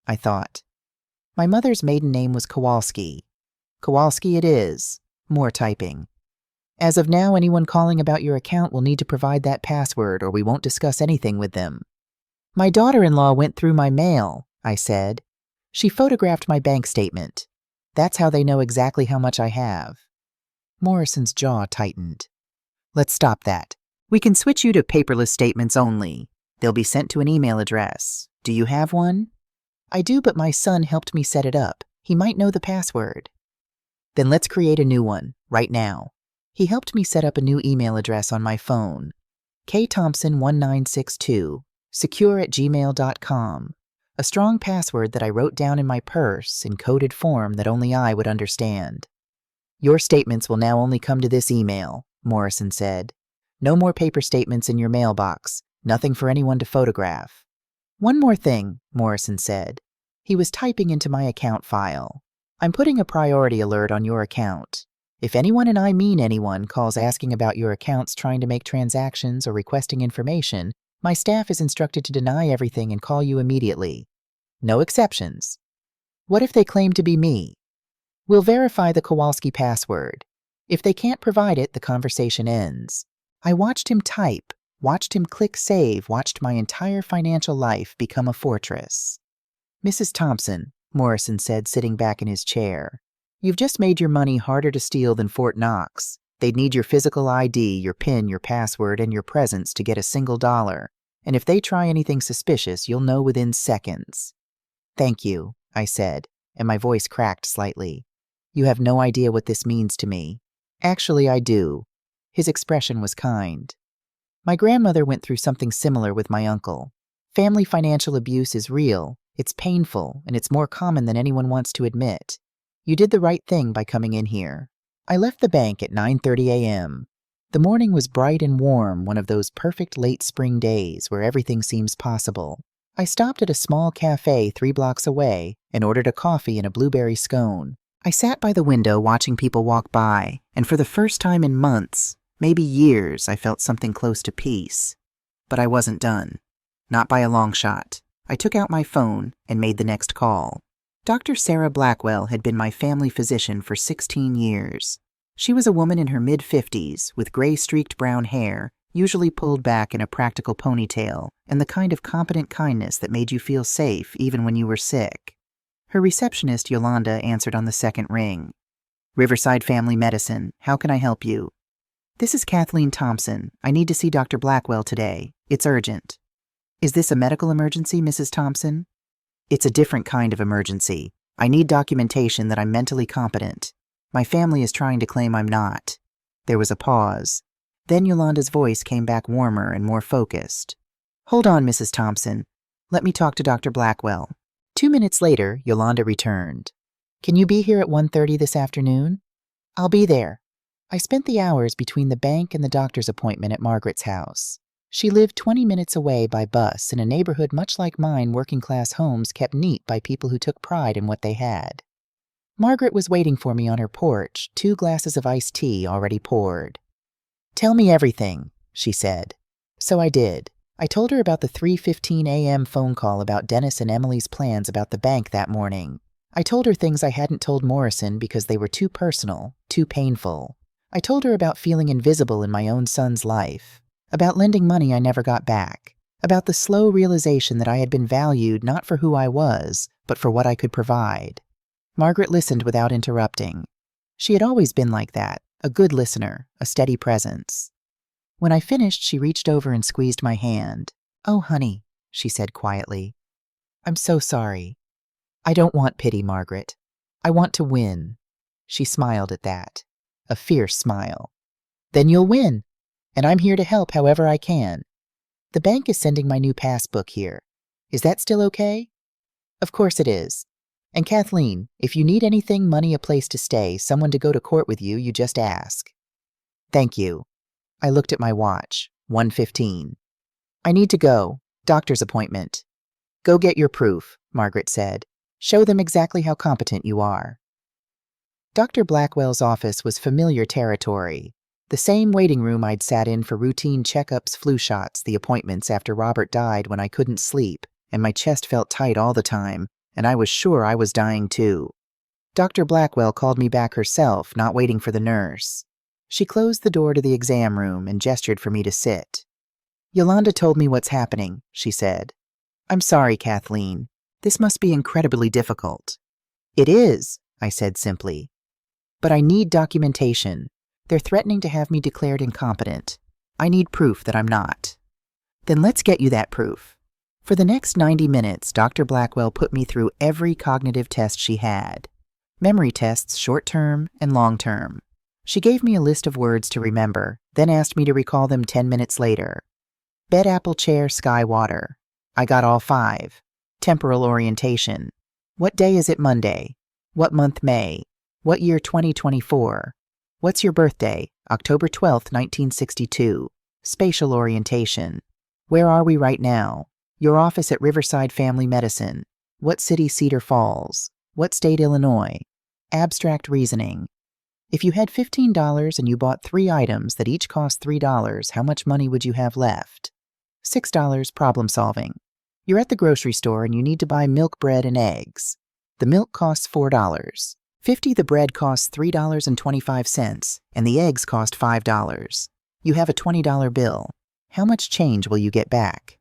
I thought. My mother's maiden name was Kowalski. Kowalski it is. More typing. As of now, anyone calling about your account will need to provide that password or we won't discuss anything with them. My daughter-in-law went through my mail, I said. She photographed my bank statement. That's how they know exactly how much I have. Morrison's jaw tightened. Let's stop that. We can switch you to paperless statements only. They'll be sent to an email address. Do you have one? I do, but my son helped me set it up. He might know the password. Then let's create a new one, right now. He helped me set up a new email address on my phone. ktompson1962, secure@gmail.com. A strong password that I wrote down in my purse in coded form that only I would understand. Your statements will now only come to this email, Morrison said. No more paper statements in your mailbox. Nothing for anyone to photograph. One more thing, Morrison said. He was typing into my account file. I'm putting a priority alert on your account. If anyone, and I mean anyone, calls asking about your accounts trying to make transactions or requesting information, my staff is instructed to deny everything and call you immediately. No exceptions. What if they claim to be me? We'll verify the Kowalski password. If they can't provide it, the conversation ends. I watched him type, watched him click save, watched my entire financial life become a fortress. Mrs. Thompson, Morrison said, sitting back in his chair, you've just made your money harder to steal than Fort Knox. They'd need your physical ID, your PIN, your password, and your presence to get a single dollar. And if they try anything suspicious, you'll know within seconds. Thank you, I said, and my voice cracked slightly. You have no idea what this means to me. Actually, I do. His expression was kind. My grandmother went through something similar with my uncle. Family financial abuse is real, it's painful, and it's more common than anyone wants to admit. You did the right thing by coming in here. I left the bank at 9:30 a.m. The morning was bright and warm, one of those perfect late spring days where everything seems possible. I stopped at a small cafe 3 blocks away and ordered a coffee and a blueberry scone. I sat by the window watching people walk by, and for the first time in months, maybe years, I felt something close to peace. But I wasn't done. Not by a long shot. I took out my phone and made the next call. Dr. Sarah Blackwell had been my family physician for 16 years. She was a woman in her mid-50s with gray-streaked brown hair, usually pulled back in a practical ponytail, and the kind of competent kindness that made you feel safe even when you were sick. Her receptionist, Yolanda, answered on the second ring. Riverside Family Medicine, how can I help you? This is Kathleen Thompson. I need to see Dr. Blackwell today. It's urgent. Is this a medical emergency, Mrs. Thompson? It's a different kind of emergency. I need documentation that I'm mentally competent. My family is trying to claim I'm not. There was a pause. Then Yolanda's voice came back warmer and more focused. Hold on, Mrs. Thompson. Let me talk to Dr. Blackwell. 2 minutes later, Yolanda returned. Can you be here at 1:30 this afternoon? I'll be there. I spent the hours between the bank and the doctor's appointment at Margaret's house. She lived 20 minutes away by bus in a neighborhood much like mine, working-class homes kept neat by people who took pride in what they had. Margaret was waiting for me on her porch, 2 glasses of iced tea already poured. Tell me everything, she said. So I did. I told her about the 3:15 a.m. phone call about Dennis and Emily's plans about the bank that morning. I told her things I hadn't told Morrison because they were too personal, too painful. I told her about feeling invisible in my own son's life, about lending money I never got back, about the slow realization that I had been valued not for who I was, but for what I could provide. Margaret listened without interrupting. She had always been like that, a good listener, a steady presence. When I finished, she reached over and squeezed my hand. Oh, honey, she said quietly. I'm so sorry. I don't want pity, Margaret. I want to win. She smiled at that, a fierce smile. Then you'll win, and I'm here to help however I can. The bank is sending my new passbook here. Is that still okay? Of course it is. And Kathleen, if you need anything, money, a place to stay, someone to go to court with you, you just ask. Thank you. I looked at my watch, 1:15. I need to go. Doctor's appointment. Go get your proof, Margaret said. Show them exactly how competent you are. Dr. Blackwell's office was familiar territory. The same waiting room I'd sat in for routine checkups, flu shots, the appointments after Robert died when I couldn't sleep, and my chest felt tight all the time, and I was sure I was dying too. Dr. Blackwell called me back herself, not waiting for the nurse. She closed the door to the exam room and gestured for me to sit. "Yolanda told me what's happening," she said. "I'm sorry, Kathleen. This must be incredibly difficult." "It is," I said simply. "But I need documentation. They're threatening to have me declared incompetent. I need proof that I'm not." "Then let's get you that proof." For the next 90 minutes, Dr. Blackwell put me through every cognitive test she had. Memory tests, short-term and long-term. She gave me a list of words to remember, then asked me to recall them 10 minutes later. Bed, apple, chair, sky, water. I got all 5. Temporal orientation. What day is it Monday? What month May? What year 2024? What's your birthday? October 12th, 1962. Spatial orientation. Where are we right now? Your office at Riverside Family Medicine. What city Cedar Falls? What state Illinois? Abstract reasoning. If you had $15 and you bought 3 items that each cost $3, how much money would you have left? $6 problem solving. You're at the grocery store and you need to buy milk, bread, and eggs. The milk costs $4. 50 the bread costs $3.25, and the eggs cost $5. You have a $20 bill. How much change will you get back?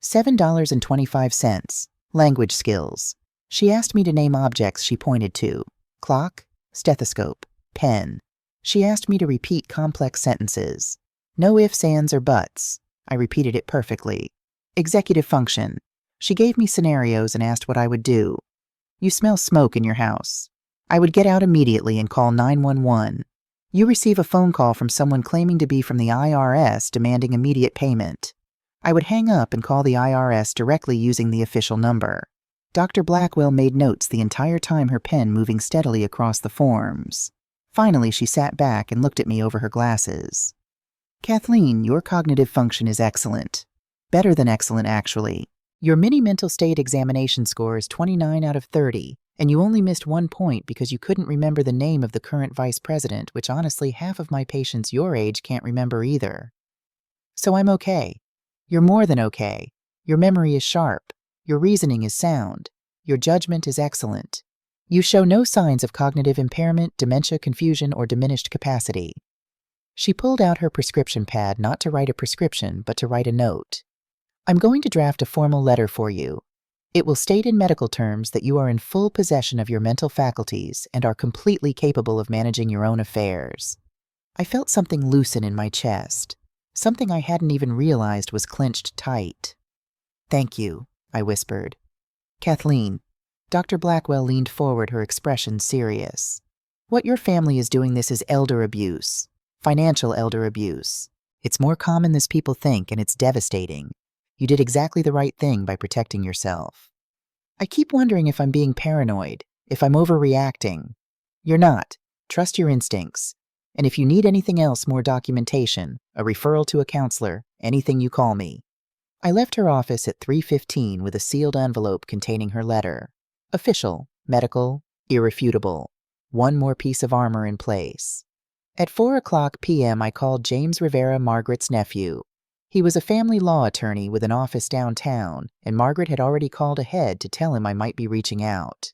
$7.25. Language skills. She asked me to name objects she pointed to. Clock, stethoscope, pen. She asked me to repeat complex sentences. No ifs, ands, or buts. I repeated it perfectly. Executive function. She gave me scenarios and asked what I would do. You smell smoke in your house. I would get out immediately and call 911. You receive a phone call from someone claiming to be from the IRS demanding immediate payment. I would hang up and call the IRS directly using the official number. Dr. Blackwell made notes the entire time, her pen moving steadily across the forms. Finally, she sat back and looked at me over her glasses. "Kathleen, your cognitive function is excellent. Better than excellent, actually. Your mini mental state examination score is 29 out of 30, and you only missed 1 point because you couldn't remember the name of the current vice president, which honestly half of my patients your age can't remember either. So I'm okay. You're more than okay. Your memory is sharp. Your reasoning is sound. Your judgment is excellent. You show no signs of cognitive impairment, dementia, confusion, or diminished capacity." She pulled out her prescription pad not to write a prescription, but to write a note. "I'm going to draft a formal letter for you. It will state in medical terms that you are in full possession of your mental faculties and are completely capable of managing your own affairs." I felt something loosen in my chest, something I hadn't even realized was clenched tight. "Thank you," I whispered. "Kathleen." Dr. Blackwell leaned forward, her expression serious. "What your family is doing this is elder abuse. Financial elder abuse. It's more common than people think, and it's devastating. You did exactly the right thing by protecting yourself. I keep wondering if I'm being paranoid, if I'm overreacting. You're not. Trust your instincts. And if you need anything else, more documentation, a referral to a counselor, anything, you call me." I left her office at 3:15 with a sealed envelope containing her letter. Official, medical, irrefutable. One more piece of armor in place. At 4:00 p.m. I called James Rivera, Margaret's nephew. He was a family law attorney with an office downtown, and Margaret had already called ahead to tell him I might be reaching out.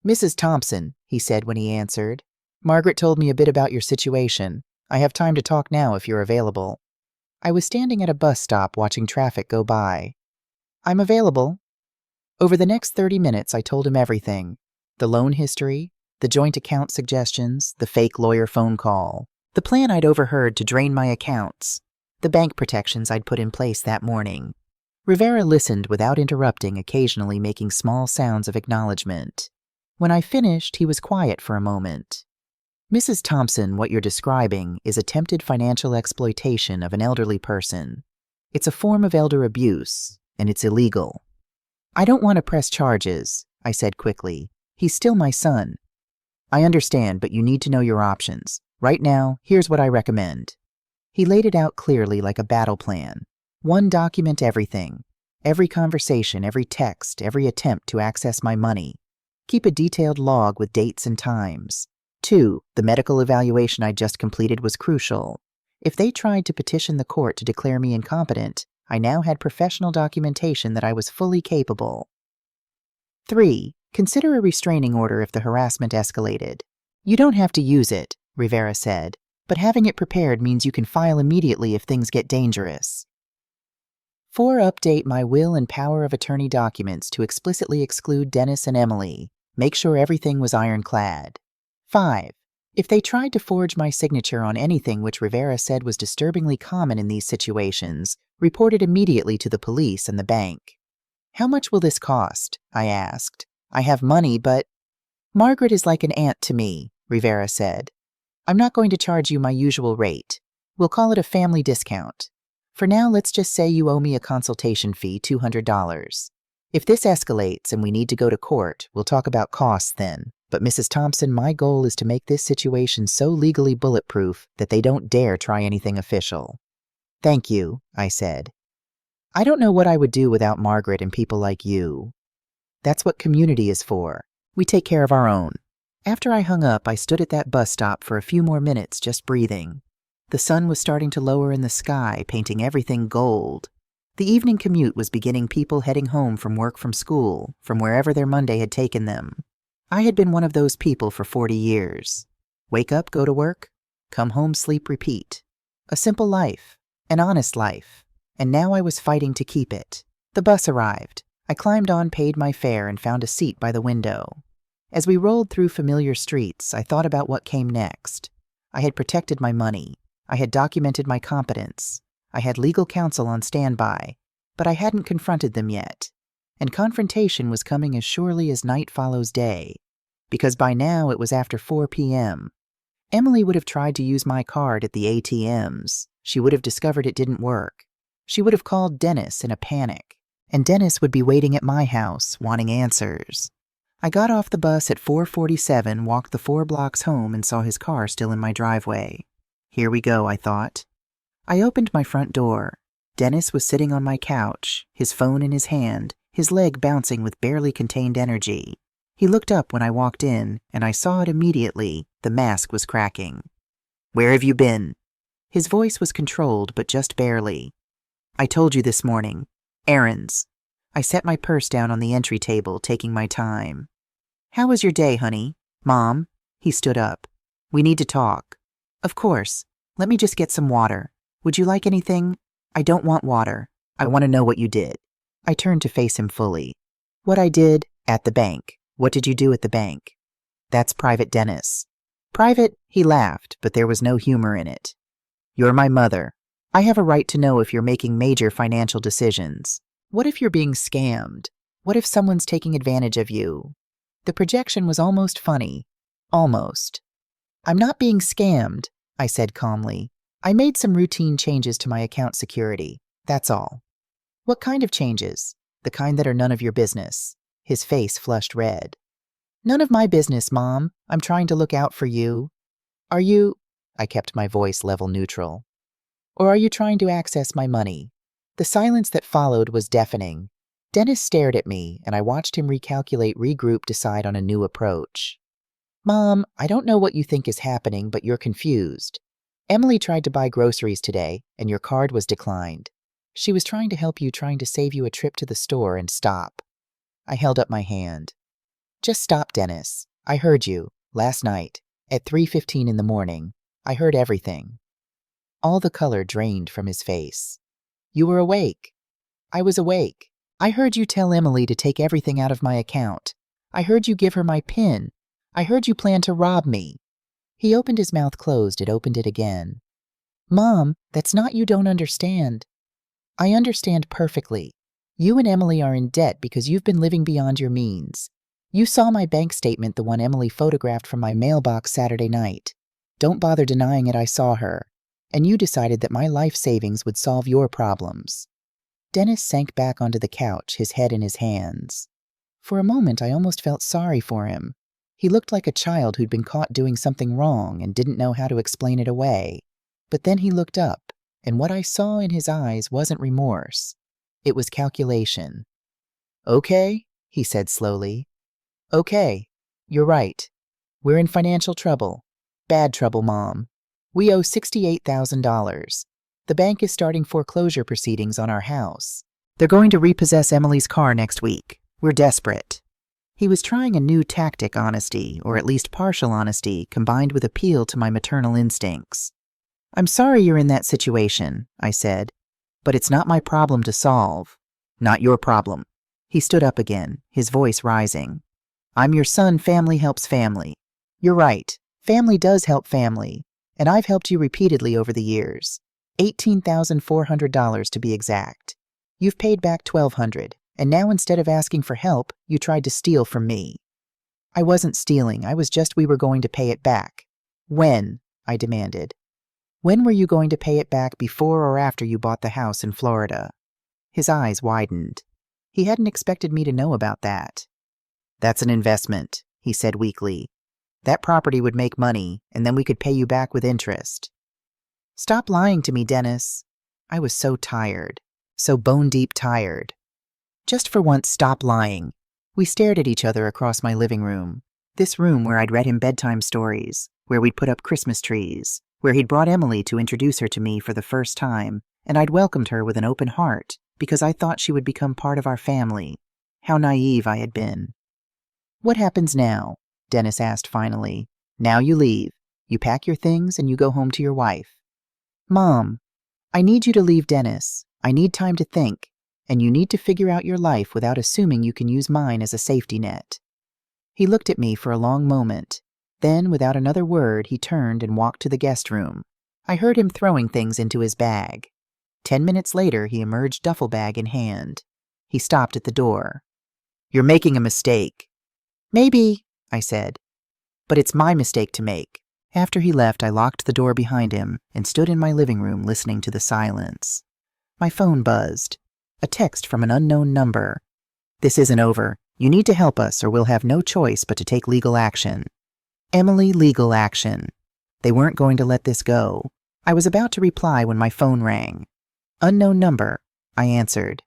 "Mrs. Thompson," he said when he answered. "Margaret told me a bit about your situation. I have time to talk now if you're available." I was standing at a bus stop watching traffic go by. "I'm available." Over the next 30 minutes, I told him everything. The loan history, the joint account suggestions, the fake lawyer phone call, the plan I'd overheard to drain my accounts, the bank protections I'd put in place that morning. Rivera listened without interrupting, occasionally making small sounds of acknowledgement. When I finished, he was quiet for a moment. "Mrs. Thompson, what you're describing is attempted financial exploitation of an elderly person. It's a form of elder abuse, and it's illegal." "I don't want to press charges," I said quickly. "He's still my son." "I understand, but you need to know your options. Right now, here's what I recommend." He laid it out clearly like a battle plan. 1, document everything. Every conversation, every text, every attempt to access my money. Keep a detailed log with dates and times. 2, the medical evaluation I just completed was crucial. If they tried to petition the court to declare me incompetent, I now had professional documentation that I was fully capable. 3, consider a restraining order if the harassment escalated. You don't have to use it. Rivera said, "but having it prepared means you can file immediately if things get dangerous." 4. Update my will and power of attorney documents to explicitly exclude Dennis and Emily. Make sure everything was ironclad. 5. If they tried to forge my signature on anything which Rivera said was disturbingly common in these situations, report it immediately to the police and the bank. "How much will this cost?" I asked. "I have money, but—" "Margaret is like an aunt to me," Rivera said. "I'm not going to charge you my usual rate. We'll call it a family discount. For now, let's just say you owe me a consultation fee, $200. If this escalates and we need to go to court, we'll talk about costs then. But Mrs. Thompson, my goal is to make this situation so legally bulletproof that they don't dare try anything official." "Thank you," I said. "I don't know what I would do without Margaret and people like you." "That's what community is for. We take care of our own." After I hung up, I stood at that bus stop for a few more minutes, just breathing. The sun was starting to lower in the sky, painting everything gold. The evening commute was beginning, people heading home from work, from school, from wherever their Monday had taken them. I had been one of those people for 40 years. Wake up, go to work, come home, sleep, repeat. A simple life, an honest life, and now I was fighting to keep it. The bus arrived. I climbed on, paid my fare, and found a seat by the window. As we rolled through familiar streets, I thought about what came next. I had protected my money. I had documented my competence. I had legal counsel on standby, but I hadn't confronted them yet. And confrontation was coming as surely as night follows day, because by now it was after 4 p.m. Emily would have tried to use my card at the ATMs. She would have discovered it didn't work. She would have called Dennis in a panic, and Dennis would be waiting at my house, wanting answers. I got off the bus at 4:47, walked the 4 blocks home, and saw his car still in my driveway. Here we go, I thought. I opened my front door. Dennis was sitting on my couch, his phone in his hand, his leg bouncing with barely contained energy. He looked up when I walked in, and I saw it immediately. The mask was cracking. "Where have you been?" His voice was controlled, but just barely. "I told you this morning. Errands." I set my purse down on the entry table, taking my time. "How was your day, honey?" "Mom." He stood up. "We need to talk." "Of course. Let me just get some water. Would you like anything?" "I don't want water. I want to know what you did." I turned to face him fully. "What I did at the bank." "What did you do at the bank?" "That's private, Dennis." "Private?" He laughed, but there was no humor in it. "You're my mother. I have a right to know if you're making major financial decisions. What if you're being scammed? What if someone's taking advantage of you?" The projection was almost funny. Almost. "I'm not being scammed," I said calmly. "I made some routine changes to my account security. That's all." "What kind of changes?" "The kind that are none of your business." His face flushed red. "None of my business, Mom. I'm trying to look out for you." "Are you—" I kept my voice level neutral. "Or are you trying to access my money?" The silence that followed was deafening. Dennis stared at me, and I watched him recalculate, regroup, decide on a new approach. "Mom, I don't know what you think is happening, but you're confused. Emily tried to buy groceries today, and your card was declined. She was trying to help you, trying to save you a trip to the store, and stop." I held up my hand. "Just stop, Dennis. I heard you, last night, at 3:15 in the morning. I heard everything." All the color drained from his face. "You were awake." "I was awake. I heard you tell Emily to take everything out of my account. I heard you give her my PIN. I heard you plan to rob me." He opened his mouth, closed it, opened it again. "Mom, that's not, you don't understand." "I understand perfectly. You and Emily are in debt because you've been living beyond your means. You saw my bank statement, the one Emily photographed from my mailbox Saturday night. Don't bother denying it, I saw her. And you decided that my life savings would solve your problems." Dennis sank back onto the couch, his head in his hands. For a moment, I almost felt sorry for him. He looked like a child who'd been caught doing something wrong and didn't know how to explain it away. But then he looked up, and what I saw in his eyes wasn't remorse. It was calculation. "Okay," he said slowly. "Okay, you're right. We're in financial trouble. Bad trouble, Mom. We owe $68,000. The bank is starting foreclosure proceedings on our house. They're going to repossess Emily's car next week. We're desperate." He was trying a new tactic, honesty, or at least partial honesty, combined with appeal to my maternal instincts. "I'm sorry you're in that situation," I said, "but it's not my problem to solve." "Not your problem." He stood up again, his voice rising. "I'm your son. Family helps family. You're right. Family does help family, and I've helped you repeatedly over the years. $18,400 to be exact. You've paid back $1,200, and now instead of asking for help, you tried to steal from me." "I wasn't stealing. We were going to pay it back." "When?" I demanded. "When were you going to pay it back, before or after you bought the house in Florida?" His eyes widened. He hadn't expected me to know about that. "That's an investment," he said weakly. "That property would make money, and then we could pay you back with interest." "Stop lying to me, Dennis." I was so tired, so bone-deep tired. Just for once, stop lying. We stared at each other across my living room. This room where I'd read him bedtime stories, where we'd put up Christmas trees, where he'd brought Emily to introduce her to me for the first time, and I'd welcomed her with an open heart because I thought she would become part of our family. How naive I had been. "What happens now?" Dennis asked finally. "Now you leave. You pack your things and you go home to your wife." "Mom, I need you to leave Dennis. I need time to think, and you need to figure out your life without assuming you can use mine as a safety net." He looked at me for a long moment. Then, without another word, he turned and walked to the guest room. I heard him throwing things into his bag. 10 minutes later, he emerged, duffel bag in hand. He stopped at the door. "You're making a mistake." "Maybe," I said, "but it's my mistake to make." After he left, I locked the door behind him and stood in my living room listening to the silence. My phone buzzed. A text from an unknown number. "This isn't over. You need to help us or we'll have no choice but to take legal action." Emily, legal action. They weren't going to let this go. I was about to reply when my phone rang. "Unknown number," I answered.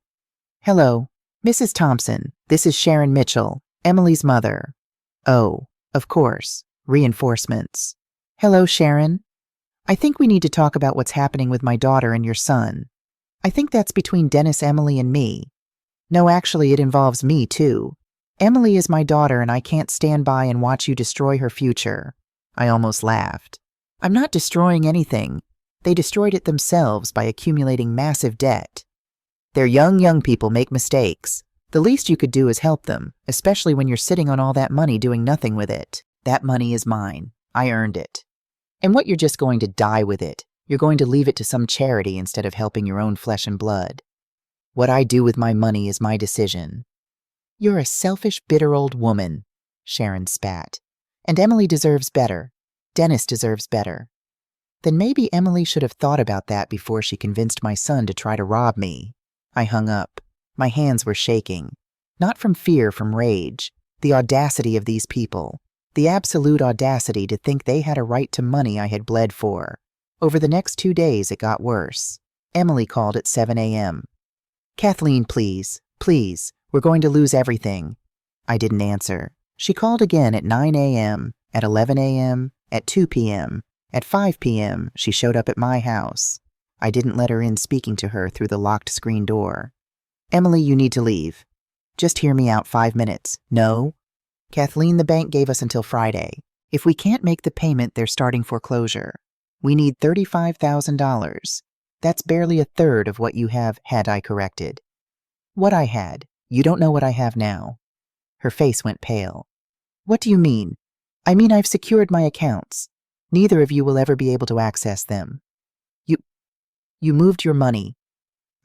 "Hello, Mrs. Thompson. This is Sharon Mitchell, Emily's mother." "Oh, of course. Reinforcements." "Hello, Sharon. I think we need to talk about what's happening with my daughter and your son. I think that's between Dennis, Emily, and me." "No, actually, it involves me, too. Emily is my daughter, and I can't stand by and watch you destroy her future." I almost laughed. "I'm not destroying anything. They destroyed it themselves by accumulating massive debt. They're young people make mistakes. The least you could do is help them, especially when you're sitting on all that money doing nothing with it. That money is mine. I earned it. And what, you're just going to die with it? You're going to leave it to some charity instead of helping your own flesh and blood. What I do with my money is my decision." "You're a selfish, bitter old woman," Sharon spat. "And Emily deserves better. Dennis deserves better." Then maybe Emily should have thought about that before she convinced my son to try to rob me. I hung up. My hands were shaking. Not from fear, from rage. The audacity of these people. The absolute audacity to think they had a right to money I had bled for. Over the next 2 days, it got worse. Emily called at 7 a.m. "Kathleen, please, please, we're going to lose everything." I didn't answer. She called again at 9 a.m., at 11 a.m., at 2 p.m., at 5 p.m. She showed up at my house. I didn't let her in, speaking to her through the locked screen door. "Emily, you need to leave. Just hear me out 5 minutes. No? Kathleen, the bank gave us until Friday. If we can't make the payment, they're starting foreclosure. We need $35,000. That's barely a third of what you have had," I corrected. "What I had. You don't know what I have now." Her face went pale. "What do you mean?" "I mean I've secured my accounts. Neither of you will ever be able to access them. You moved your money."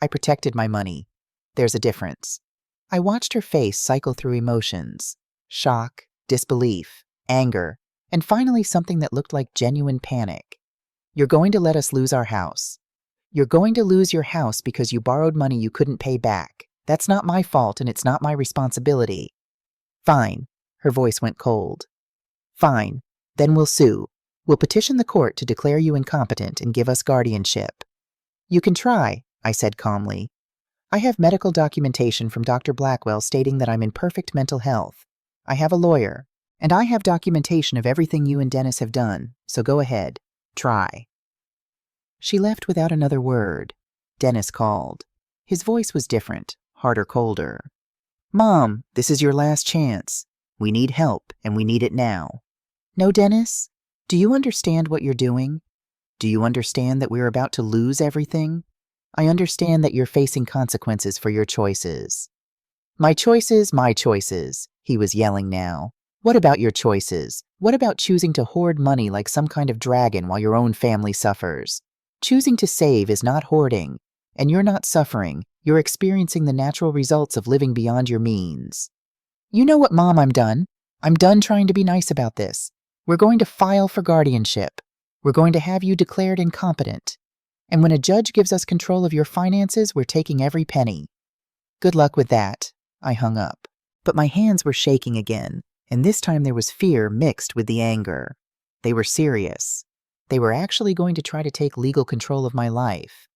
"I protected my money. There's a difference." I watched her face cycle through emotions. Shock, disbelief, anger, and finally something that looked like genuine panic. "You're going to let us lose our house. You're going to lose your house because you borrowed money you couldn't pay back. That's not my fault, and it's not my responsibility." "Fine." Her voice went cold. "Fine. Then we'll sue. We'll petition the court to declare you incompetent and give us guardianship." "You can try," I said calmly. "I have medical documentation from Dr. Blackwell stating that I'm in perfect mental health. I have a lawyer, and I have documentation of everything you and Dennis have done, so go ahead. Try." She left without another word. Dennis called. His voice was different, harder, colder. "Mom, this is your last chance. We need help, and we need it now. No, Dennis? Do you understand what you're doing? Do you understand that we're about to lose everything? I understand that you're facing consequences for your choices. My choices, he was yelling now. What about your choices? What about choosing to hoard money like some kind of dragon while your own family suffers? Choosing to save is not hoarding, and you're not suffering. You're experiencing the natural results of living beyond your means. You know what, Mom, I'm done. I'm done trying to be nice about this. We're going to file for guardianship. We're going to have you declared incompetent. And when a judge gives us control of your finances, we're taking every penny. Good luck with that. I hung up. But my hands were shaking again, and this time there was fear mixed with the anger. They were serious. They were actually going to try to take legal control of my life.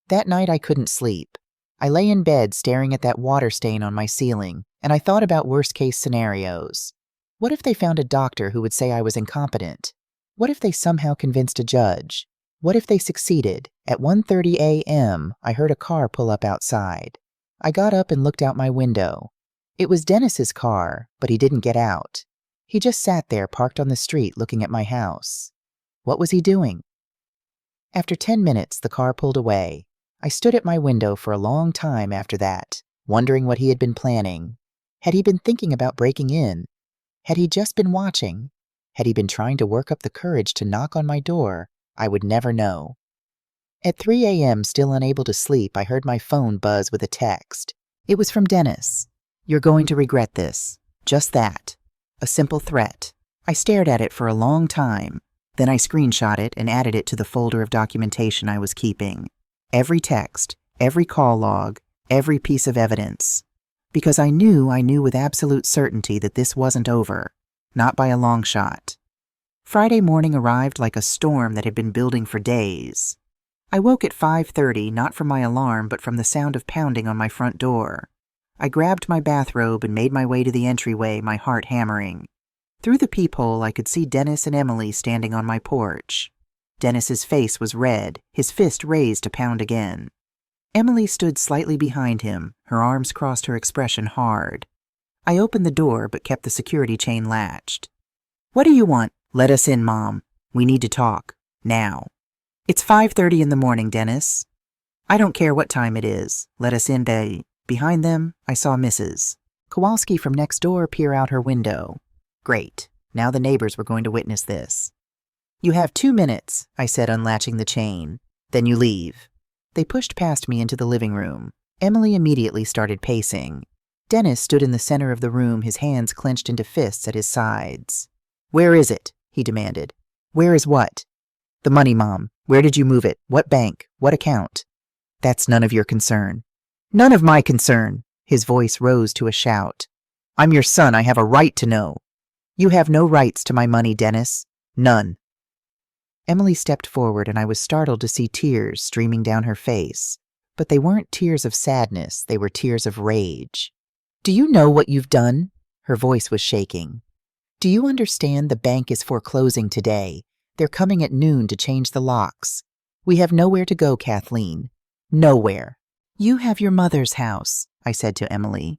That night I couldn't sleep. I lay in bed staring at that water stain on my ceiling, and I thought about worst-case scenarios. What if they found a doctor who would say I was incompetent? What if they somehow convinced a judge? What if they succeeded? At 1:30 a.m., I heard a car pull up outside. I got up and looked out my window. It was Dennis's car, but he didn't get out. He just sat there parked on the street looking at my house. What was he doing? After 10 minutes, the car pulled away. I stood at my window for a long time after that, wondering what he had been planning. Had he been thinking about breaking in? Had he just been watching? Had he been trying to work up the courage to knock on my door? I would never know. At 3 a.m., still unable to sleep, I heard my phone buzz with a text. It was from Dennis. You're going to regret this. Just that. A simple threat. I stared at it for a long time. Then I screenshot it and added it to the folder of documentation I was keeping. Every text, every call log, every piece of evidence. Because I knew with absolute certainty that this wasn't over. Not by a long shot. Friday morning arrived like a storm that had been building for days. I woke at 5:30, not from my alarm, but from the sound of pounding on my front door. I grabbed my bathrobe and made my way to the entryway, my heart hammering. Through the peephole, I could see Dennis and Emily standing on my porch. Dennis's face was red, his fist raised to pound again. Emily stood slightly behind him, her arms crossed, her expression hard. I opened the door but kept the security chain latched. What do you want? Let us in, Mom. We need to talk. Now. It's 5:30 in the morning, Dennis. I don't care what time it is. Let us in, Behind them, I saw Mrs. Kowalski from next door peer out her window. Great. Now the neighbors were going to witness this. You have 2 minutes, I said, unlatching the chain. Then you leave. They pushed past me into the living room. Emily immediately started pacing. Dennis stood in the center of the room, his hands clenched into fists at his sides. Where is it? He demanded. Where is what? The money, Mom. Where did you move it? What bank? What account? That's none of your concern. None of my concern. His voice rose to a shout. I'm your son. I have a right to know. You have no rights to my money, Dennis. None. Emily stepped forward, and I was startled to see tears streaming down her face. But they weren't tears of sadness. They were tears of rage. Do you know what you've done? Her voice was shaking. Do you understand the bank is foreclosing today? They're coming at noon to change the locks. We have nowhere to go, Kathleen. Nowhere. You have your mother's house, I said to Emily.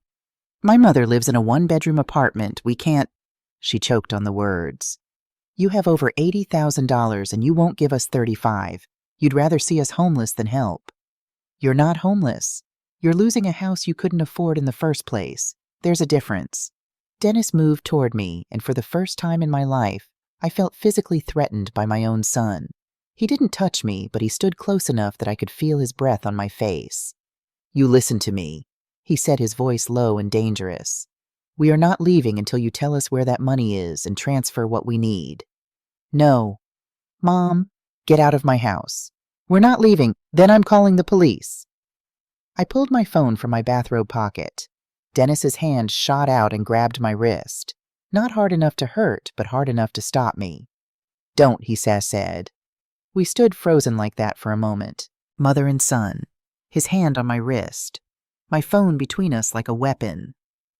My mother lives in a 1-bedroom apartment. We can't... She choked on the words. You have over $80,000 and you won't give us $35. You'd rather see us homeless than help. You're not homeless. You're losing a house you couldn't afford in the first place. There's a difference. Dennis moved toward me, and for the first time in my life, I felt physically threatened by my own son. He didn't touch me, but he stood close enough that I could feel his breath on my face. You listen to me, he said, his voice low and dangerous. We are not leaving until you tell us where that money is and transfer what we need. No. Mom, get out of my house. We're not leaving. Then I'm calling the police. I pulled my phone from my bathrobe pocket. Dennis's hand shot out and grabbed my wrist. Not hard enough to hurt, but hard enough to stop me. Don't, he said. We stood frozen like that for a moment, mother and son, his hand on my wrist, my phone between us like a weapon.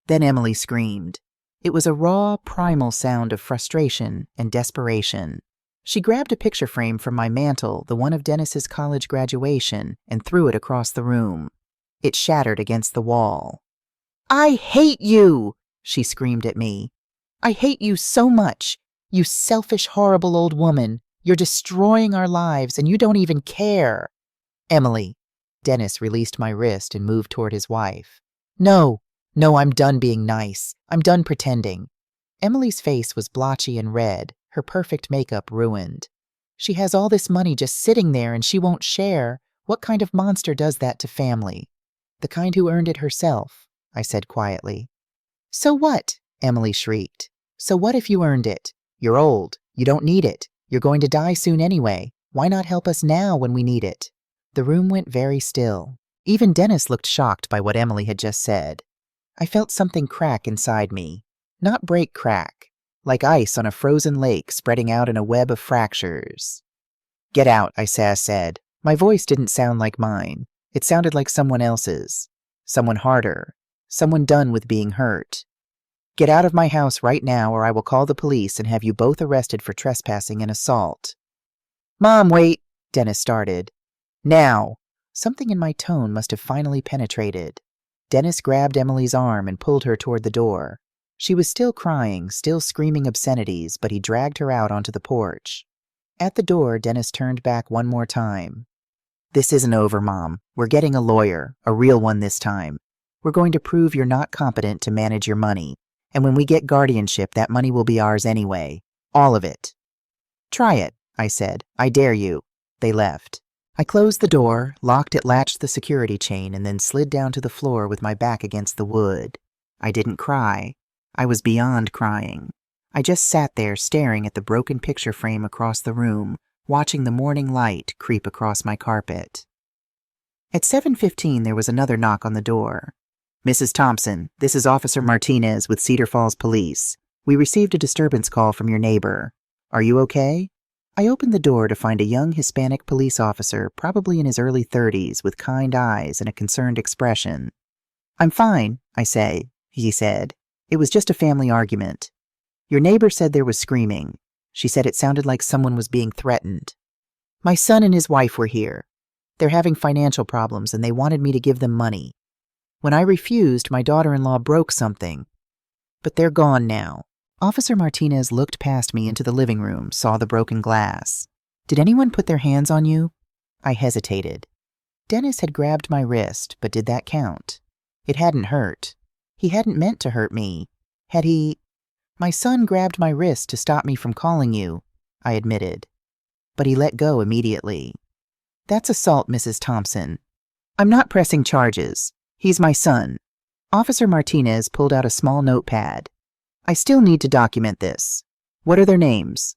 Then Emily screamed. It was a raw, primal sound of frustration and desperation. She grabbed a picture frame from my mantel, the one of Dennis's college graduation, and threw it across the room. It shattered against the wall. I hate you, she screamed at me. I hate you so much. You selfish, horrible old woman. You're destroying our lives and you don't even care. Emily. Dennis released my wrist and moved toward his wife. No, I'm done being nice. I'm done pretending. Emily's face was blotchy and red, her perfect makeup ruined. She has all this money just sitting there and she won't share. What kind of monster does that to family? The kind who earned it herself, I said quietly. So what? Emily shrieked. So what if you earned it? You're old. You don't need it. You're going to die soon anyway. Why not help us now when we need it? The room went very still. Even Dennis looked shocked by what Emily had just said. I felt something crack inside me. Not break crack, like ice on a frozen lake spreading out in a web of fractures. Get out, I said. My voice didn't sound like mine. It sounded like someone else's. Someone harder. Someone done with being hurt. Get out of my house right now or I will call the police and have you both arrested for trespassing and assault. Mom, wait, Dennis started. Now. Something in my tone must have finally penetrated. Dennis grabbed Emily's arm and pulled her toward the door. She was still crying, still screaming obscenities, but he dragged her out onto the porch. At the door, Dennis turned back one more time. This isn't over, Mom. We're getting a lawyer, a real one this time. We're going to prove you're not competent to manage your money. And when we get guardianship, that money will be ours anyway. All of it. Try it, I said. I dare you. They left. I closed the door, locked it, latched the security chain, and then slid down to the floor with my back against the wood. I didn't cry. I was beyond crying. I just sat there staring at the broken picture frame across the room, watching the morning light creep across my carpet. At 7:15, there was another knock on the door. Mrs. Thompson, this is Officer Martinez with Cedar Falls Police. We received a disturbance call from your neighbor. Are you okay? I opened the door to find a young Hispanic police officer, probably in his early 30s, with kind eyes and a concerned expression. I'm fine, he said. It was just a family argument. Your neighbor said there was screaming. She said it sounded like someone was being threatened. My son and his wife were here. They're having financial problems and they wanted me to give them money. When I refused, my daughter-in-law broke something. But they're gone now. Officer Martinez looked past me into the living room, saw the broken glass. Did anyone put their hands on you? I hesitated. Dennis had grabbed my wrist, but did that count? It hadn't hurt. He hadn't meant to hurt me. Had he? My son grabbed my wrist to stop me from calling you, I admitted. But he let go immediately. That's assault, Mrs. Thompson. I'm not pressing charges. He's my son. Officer Martinez pulled out a small notepad. I still need to document this. What are their names?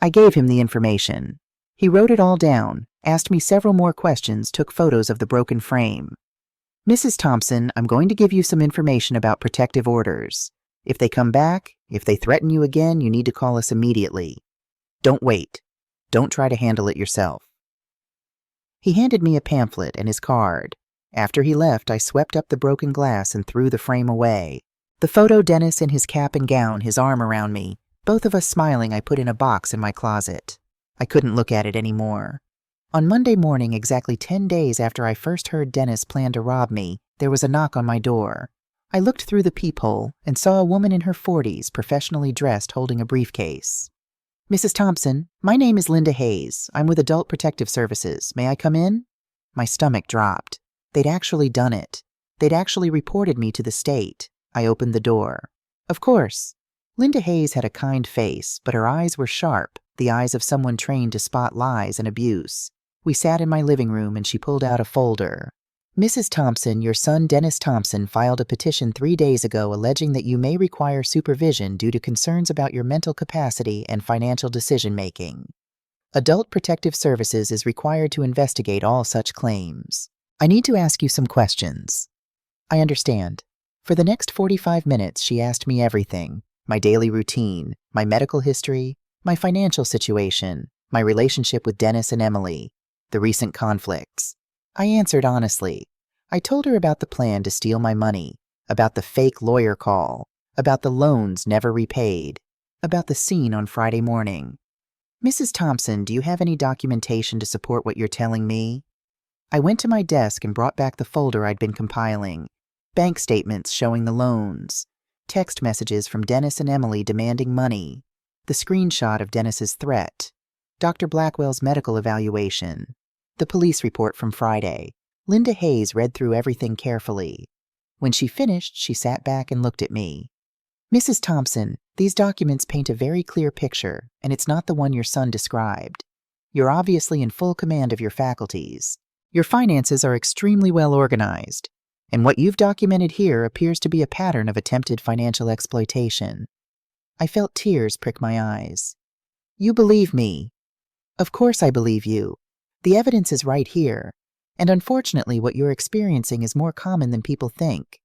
I gave him the information. He wrote it all down, asked me several more questions, took photos of the broken frame. Mrs. Thompson, I'm going to give you some information about protective orders. If they come back, if they threaten you again, you need to call us immediately. Don't wait. Don't try to handle it yourself. He handed me a pamphlet and his card. After he left, I swept up the broken glass and threw the frame away. The photo, Dennis in his cap and gown, his arm around me, both of us smiling, I put in a box in my closet. I couldn't look at it anymore. On Monday morning, exactly 10 days after I first heard Dennis plan to rob me, there was a knock on my door. I looked through the peephole and saw a woman in her 40s, professionally dressed, holding a briefcase. Mrs. Thompson, my name is Linda Hayes. I'm with Adult Protective Services. May I come in? My stomach dropped. They'd actually done it. They'd actually reported me to the state. I opened the door. Of course. Linda Hayes had a kind face, but her eyes were sharp, the eyes of someone trained to spot lies and abuse. We sat in my living room and she pulled out a folder. Mrs. Thompson, your son Dennis Thompson filed a petition 3 days ago alleging that you may require supervision due to concerns about your mental capacity and financial decision-making. Adult Protective Services is required to investigate all such claims. I need to ask you some questions. I understand. For the next 45 minutes, she asked me everything. My daily routine, my medical history, my financial situation, my relationship with Dennis and Emily, the recent conflicts. I answered honestly. I told her about the plan to steal my money, about the fake lawyer call, about the loans never repaid, about the scene on Friday morning. Mrs. Thompson, do you have any documentation to support what you're telling me? I went to my desk and brought back the folder I'd been compiling. Bank statements showing the loans, Text messages from Dennis and Emily demanding money. The screenshot of Dennis's threat. Dr. Blackwell's medical evaluation. The police report from Friday. Linda Hayes read through everything carefully. When she finished, she sat back and looked at me. Mrs. Thompson, these documents paint a very clear picture, and it's not the one your son described. You're obviously in full command of your faculties. Your finances are extremely well organized, and what you've documented here appears to be a pattern of attempted financial exploitation. I felt tears prick my eyes. You believe me. Of course I believe you. The evidence is right here, and unfortunately what you're experiencing is more common than people think.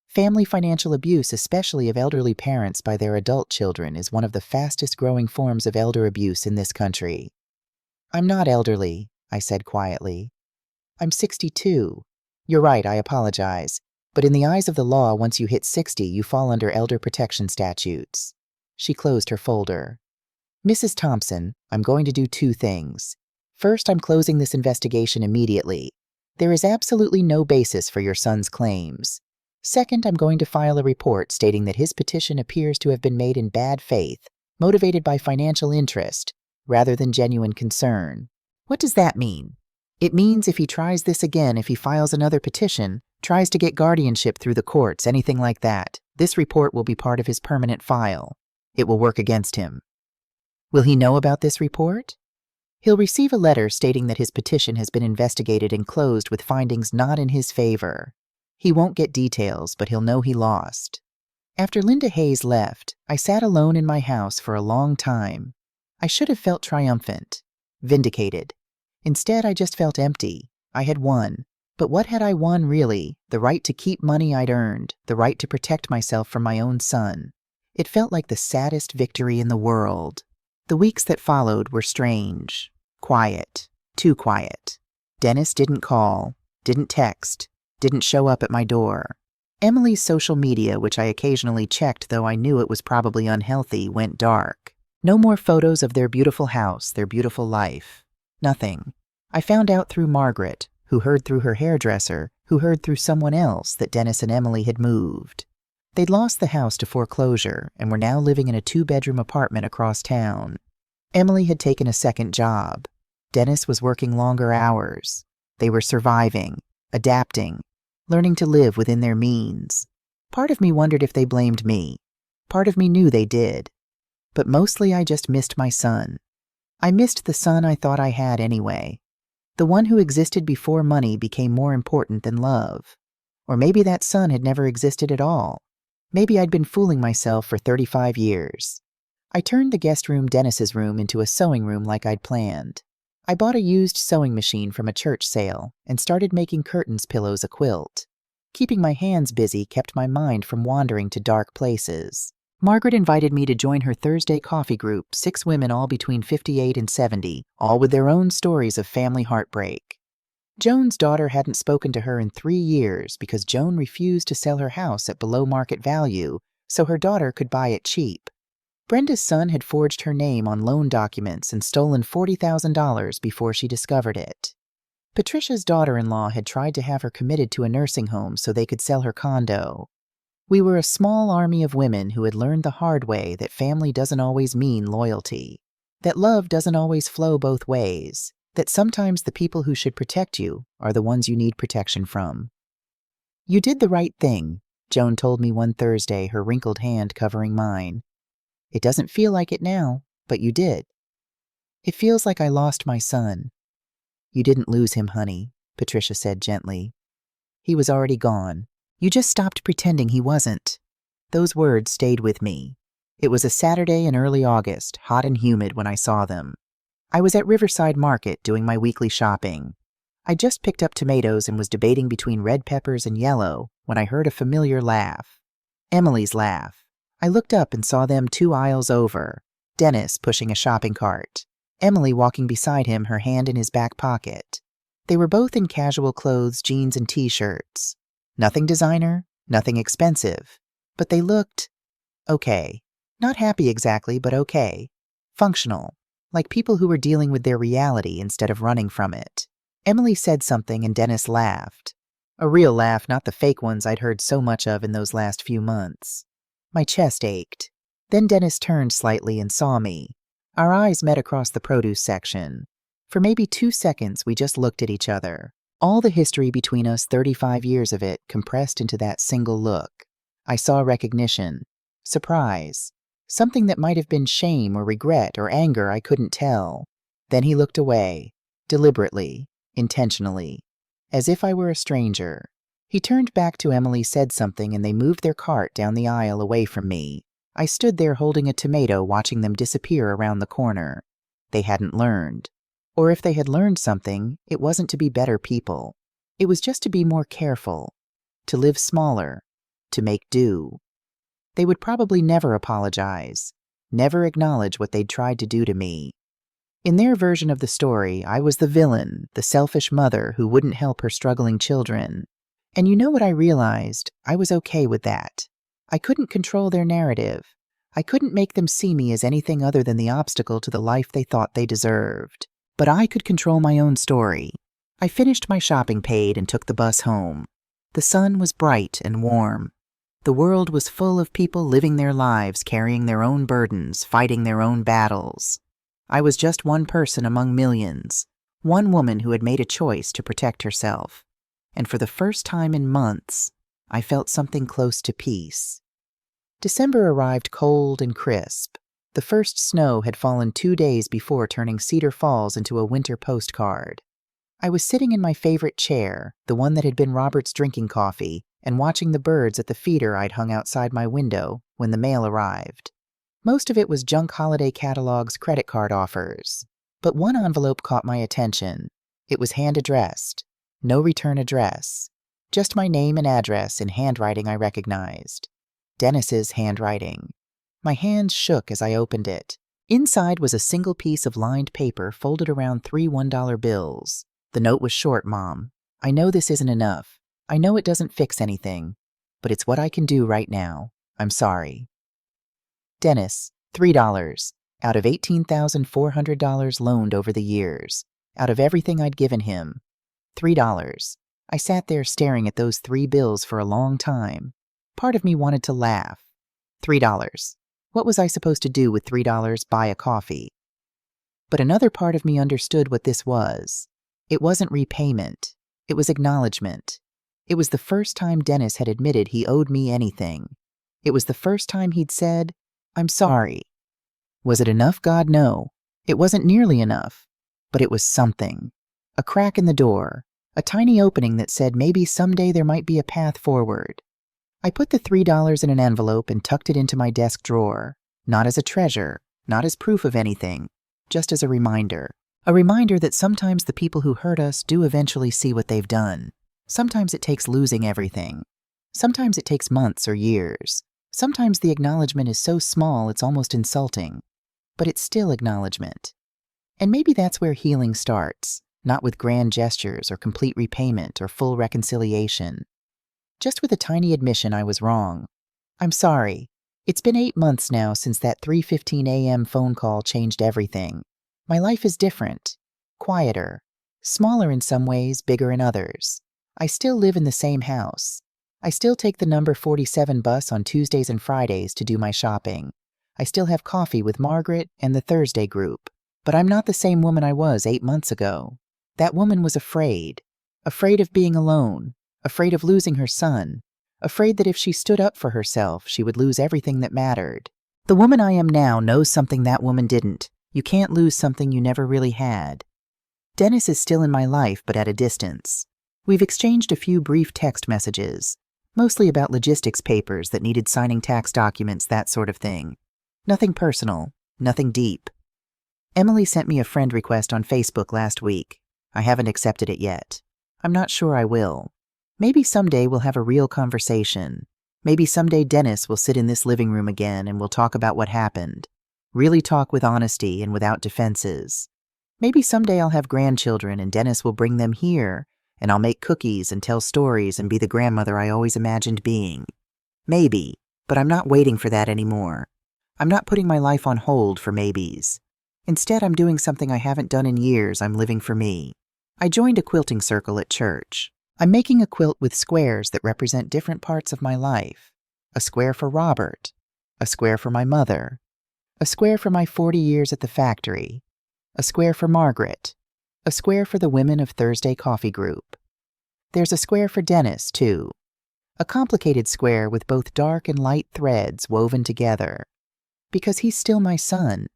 Family financial abuse, especially of elderly parents by their adult children, is one of the fastest growing forms of elder abuse in this country. I'm not elderly, I said quietly. I'm 62. You're right, I apologize. But in the eyes of the law, once you hit 60, you fall under elder protection statutes. She closed her folder. Mrs. Thompson, I'm going to do two things. First, I'm closing this investigation immediately. There is absolutely no basis for your son's claims. Second, I'm going to file a report stating that his petition appears to have been made in bad faith, motivated by financial interest, rather than genuine concern. What does that mean? It means if he tries this again, if he files another petition, tries to get guardianship through the courts, anything like that, this report will be part of his permanent file. It will work against him. Will he know about this report? He'll receive a letter stating that his petition has been investigated and closed with findings not in his favor. He won't get details, but he'll know he lost. After Linda Hayes left, I sat alone in my house for a long time. I should have felt triumphant, vindicated. Instead, I just felt empty. I had won. But what had I won, really? The right to keep money I'd earned, the right to protect myself from my own son. It felt like the saddest victory in the world. The weeks that followed were strange. Quiet. Too quiet. Dennis didn't call, didn't text, didn't show up at my door. Emily's social media, which I occasionally checked though I knew it was probably unhealthy, went dark. No more photos of their beautiful house, their beautiful life. Nothing. I found out through Margaret, who heard through her hairdresser, who heard through someone else that Dennis and Emily had moved. They'd lost the house to foreclosure and were now living in a 2-bedroom apartment across town. Emily had taken a second job. Dennis was working longer hours. They were surviving, adapting, learning to live within their means. Part of me wondered if they blamed me. Part of me knew they did. But mostly I just missed my son. I missed the son I thought I had anyway. The one who existed before money became more important than love. Or maybe that son had never existed at all. Maybe I'd been fooling myself for 35 years. I turned the guest room, Dennis's room, into a sewing room like I'd planned. I bought a used sewing machine from a church sale and started making curtains, pillows, a quilt. Keeping my hands busy kept my mind from wandering to dark places. Margaret invited me to join her Thursday coffee group, 6 women all between 58 and 70, all with their own stories of family heartbreak. Joan's daughter hadn't spoken to her in 3 years because Joan refused to sell her house at below market value so her daughter could buy it cheap. Brenda's son had forged her name on loan documents and stolen $40,000 before she discovered it. Patricia's daughter-in-law had tried to have her committed to a nursing home so they could sell her condo. We were a small army of women who had learned the hard way that family doesn't always mean loyalty, that love doesn't always flow both ways, that sometimes the people who should protect you are the ones you need protection from. You did the right thing, Joan told me one Thursday, her wrinkled hand covering mine. It doesn't feel like it now, but you did. It feels like I lost my son. You didn't lose him, honey, Patricia said gently. He was already gone. You just stopped pretending he wasn't. Those words stayed with me. It was a Saturday in early August, hot and humid when I saw them. I was at Riverside Market doing my weekly shopping. I just picked up tomatoes and was debating between red peppers and yellow when I heard a familiar laugh. Emily's laugh. I looked up and saw them 2 aisles over. Dennis pushing a shopping cart. Emily walking beside him, her hand in his back pocket. They were both in casual clothes, jeans and t-shirts. Nothing designer, nothing expensive. But they looked okay. Not happy exactly, but okay. Functional. Like people who were dealing with their reality instead of running from it. Emily said something and Dennis laughed. A real laugh, not the fake ones I'd heard so much of in those last few months. My chest ached. Then Dennis turned slightly and saw me. Our eyes met across the produce section. For maybe 2 seconds, we just looked at each other. All the history between us, 35 years of it, compressed into that single look. I saw recognition, surprise, something that might have been shame or regret or anger, I couldn't tell. Then he looked away, deliberately, intentionally, as if I were a stranger. He turned back to Emily, said something, and they moved their cart down the aisle away from me. I stood there holding a tomato, watching them disappear around the corner. They hadn't learned. Or if they had learned something, it wasn't to be better people. It was just to be more careful, to live smaller, to make do. They would probably never apologize, never acknowledge what they'd tried to do to me. In their version of the story, I was the villain, the selfish mother who wouldn't help her struggling children. And you know what I realized? I was okay with that. I couldn't control their narrative. I couldn't make them see me as anything other than the obstacle to the life they thought they deserved. But I could control my own story. I finished my shopping paid and took the bus home. The sun was bright and warm. The world was full of people living their lives, carrying their own burdens, fighting their own battles. I was just one person among millions, one woman who had made a choice to protect herself. And for the first time in months, I felt something close to peace. December arrived cold and crisp. The first snow had fallen 2 days before, turning Cedar Falls into a winter postcard. I was sitting in my favorite chair, the one that had been Robert's drinking coffee, and watching the birds at the feeder I'd hung outside my window when the mail arrived. Most of it was junk holiday catalogs, credit card offers. But one envelope caught my attention. It was hand-addressed. No return address. Just my name and address in handwriting I recognized. Dennis's handwriting. My hands shook as I opened it. Inside was a single piece of lined paper folded around 3 $1 bills. The note was short, Mom. I know this isn't enough. I know it doesn't fix anything. But it's what I can do right now. I'm sorry. Dennis, $3. Out of $18,400 loaned over the years. Out of everything I'd given him. $3. I sat there staring at those 3 bills for a long time. Part of me wanted to laugh. $3. What was I supposed to do with $3? Buy a coffee? But another part of me understood what this was. It wasn't repayment. It was acknowledgement. It was the first time Dennis had admitted he owed me anything. It was the first time he'd said, I'm sorry. Was it enough? God, no. It wasn't nearly enough. But it was something. A crack in the door. A tiny opening that said maybe someday there might be a path forward. I put the $3 in an envelope and tucked it into my desk drawer. Not as a treasure, not as proof of anything, just as a reminder. A reminder that sometimes the people who hurt us do eventually see what they've done. Sometimes it takes losing everything. Sometimes it takes months or years. Sometimes the acknowledgement is so small it's almost insulting. But it's still acknowledgement. And maybe that's where healing starts, not with grand gestures or complete repayment or full reconciliation. Just with a tiny admission I was wrong. I'm sorry. It's been 8 months now since that 3:15 a.m. phone call changed everything. My life is different, quieter, smaller in some ways, bigger in others. I still live in the same house. I still take the number 47 bus on Tuesdays and Fridays to do my shopping. I still have coffee with Margaret and the Thursday group. But I'm not the same woman I was 8 months ago. That woman was afraid. Afraid of being alone. Afraid of losing her son. Afraid that if she stood up for herself, she would lose everything that mattered. The woman I am now knows something that woman didn't. You can't lose something you never really had. Dennis is still in my life, but at a distance. We've exchanged a few brief text messages, mostly about logistics papers that needed signing, tax documents, that sort of thing. Nothing personal, nothing deep. Emily sent me a friend request on Facebook last week. I haven't accepted it yet. I'm not sure I will. Maybe someday we'll have a real conversation. Maybe someday Dennis will sit in this living room again and we'll talk about what happened. Really talk with honesty and without defenses. Maybe someday I'll have grandchildren and Dennis will bring them here and I'll make cookies and tell stories and be the grandmother I always imagined being. Maybe, but I'm not waiting for that anymore. I'm not putting my life on hold for maybes. Instead, I'm doing something I haven't done in years. I'm living for me. I joined a quilting circle at church. I'm making a quilt with squares that represent different parts of my life. A square for Robert, a square for my mother, a square for my 40 years at the factory, a square for Margaret, a square for the women of Thursday Coffee Group. There's a square for Dennis, too, a complicated square with both dark and light threads woven together. Because he's still my son.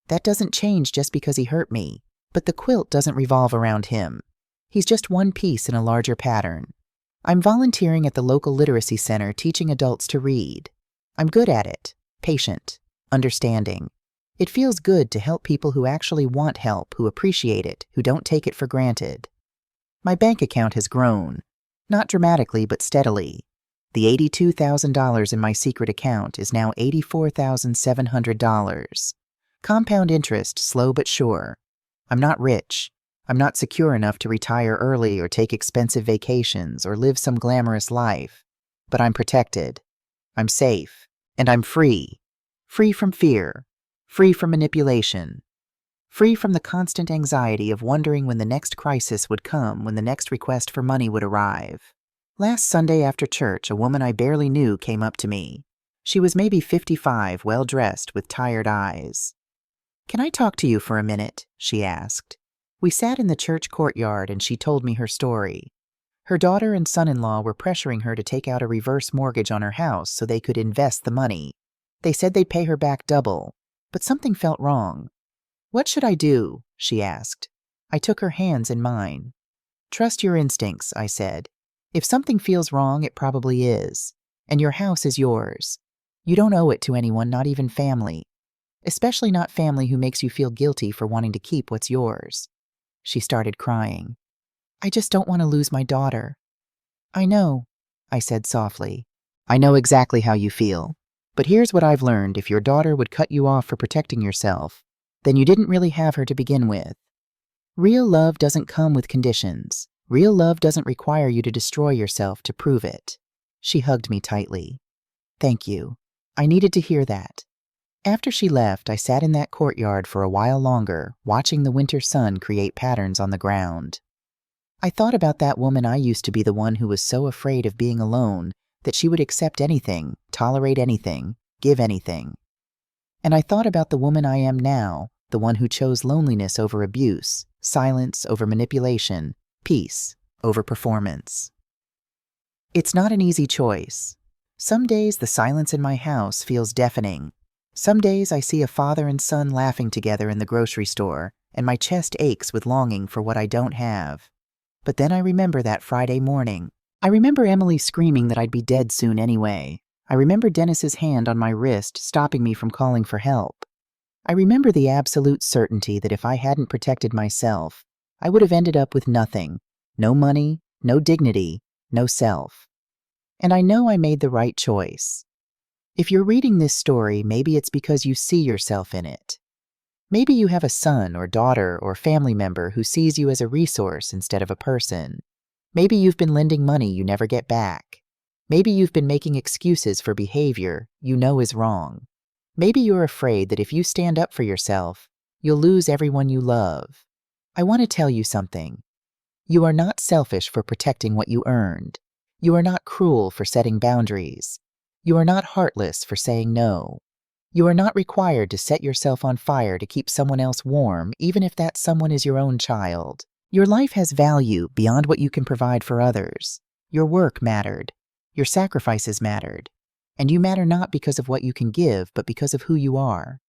That doesn't change just because he hurt me, but the quilt doesn't revolve around him. He's just one piece in a larger pattern. I'm volunteering at the local literacy center teaching adults to read. I'm good at it, patient, understanding. It feels good to help people who actually want help, who appreciate it, who don't take it for granted. My bank account has grown, not dramatically but steadily. The $82,000 in my secret account is now $84,700. Compound interest, slow but sure. I'm not rich. I'm not secure enough to retire early or take expensive vacations or live some glamorous life. But I'm protected. I'm safe. And I'm free. Free from fear. Free from manipulation. Free from the constant anxiety of wondering when the next crisis would come, when the next request for money would arrive. Last Sunday after church, a woman I barely knew came up to me. She was maybe 55, well-dressed, with tired eyes. "Can I talk to you for a minute?" she asked. We sat in the church courtyard and she told me her story. Her daughter and son-in-law were pressuring her to take out a reverse mortgage on her house so they could invest the money. They said they'd pay her back double, but something felt wrong. "What should I do?" she asked. I took her hands in mine. "Trust your instincts," I said. "If something feels wrong, it probably is. And your house is yours. You don't owe it to anyone, not even family. Especially not family who makes you feel guilty for wanting to keep what's yours." She started crying. "I just don't want to lose my daughter." "I know," I said softly. "I know exactly how you feel. But here's what I've learned. If your daughter would cut you off for protecting yourself, then you didn't really have her to begin with. Real love doesn't come with conditions. Real love doesn't require you to destroy yourself to prove it." She hugged me tightly. "Thank you. I needed to hear that." After she left, I sat in that courtyard for a while longer, watching the winter sun create patterns on the ground. I thought about that woman I used to be, the one who was so afraid of being alone that she would accept anything, tolerate anything, give anything. And I thought about the woman I am now, the one who chose loneliness over abuse, silence over manipulation, peace over performance. It's not an easy choice. Some days the silence in my house feels deafening. Some days I see a father and son laughing together in the grocery store, and my chest aches with longing for what I don't have. But then I remember that Friday morning. I remember Emily screaming that I'd be dead soon anyway. I remember Dennis's hand on my wrist stopping me from calling for help. I remember the absolute certainty that if I hadn't protected myself, I would have ended up with nothing. No money, no dignity, no self. And I know I made the right choice. If you're reading this story, maybe it's because you see yourself in it. Maybe you have a son or daughter or family member who sees you as a resource instead of a person. Maybe you've been lending money you never get back. Maybe you've been making excuses for behavior you know is wrong. Maybe you're afraid that if you stand up for yourself, you'll lose everyone you love. I want to tell you something. You are not selfish for protecting what you earned. You are not cruel for setting boundaries. You are not heartless for saying no. You are not required to set yourself on fire to keep someone else warm, even if that someone is your own child. Your life has value beyond what you can provide for others. Your work mattered. Your sacrifices mattered. And you matter not because of what you can give, but because of who you are.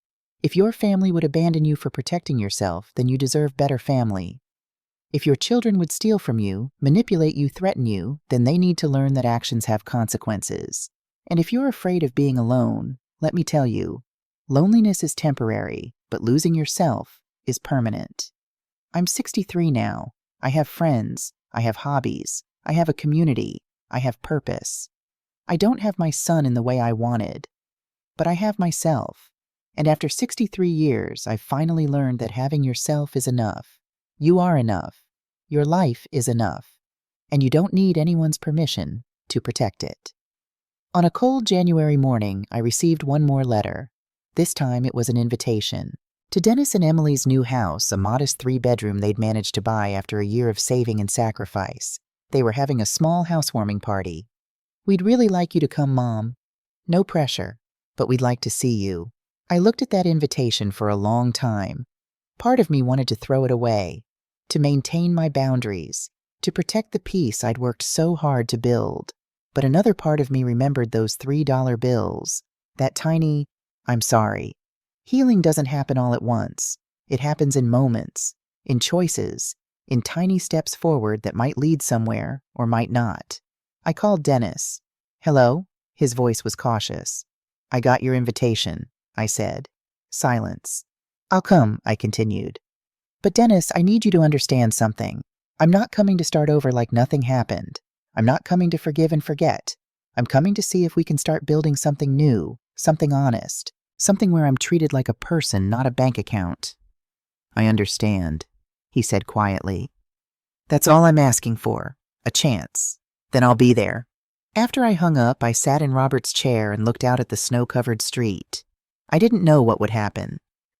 If your family would abandon you for protecting yourself, then you deserve better family. If your children would steal from you, manipulate you, threaten you, then they need to learn that actions have consequences. And if you're afraid of being alone, let me tell you, loneliness is temporary, but losing yourself is permanent. I'm 63 now. I have friends. I have hobbies. I have a community. I have purpose. I don't have my son in the way I wanted, but I have myself. And after 63 years, I've finally learned that having yourself is enough. You are enough. Your life is enough. And you don't need anyone's permission to protect it. On a cold January morning, I received one more letter. This time it was an invitation. To Dennis and Emily's new house, a modest 3-bedroom they'd managed to buy after a year of saving and sacrifice. They were having a small housewarming party. "We'd really like you to come, Mom. No pressure. but we'd like to see you. I looked at that invitation for a long time. Part of me wanted to throw it away, to maintain my boundaries, to protect the peace I'd worked so hard to build. But another part of me remembered those $3 bills, that tiny, "I'm sorry." Healing doesn't happen all at once. It happens in moments, in choices, in tiny steps forward that might lead somewhere or might not. I called Dennis. "Hello?" His voice was cautious. "I got your invitation," I said. Silence. "I'll come," I continued. "But Dennis, I need you to understand something. I'm not coming to start over like nothing happened. I'm not coming to forgive and forget. I'm coming to see if we can start building something new, something honest, something where I'm treated like a person, not a bank account." "I understand," he said quietly. "That's all I'm asking for, a chance. Then I'll be there." After I hung up, I sat in Robert's chair and looked out at the snow-covered street. I didn't know what would happen.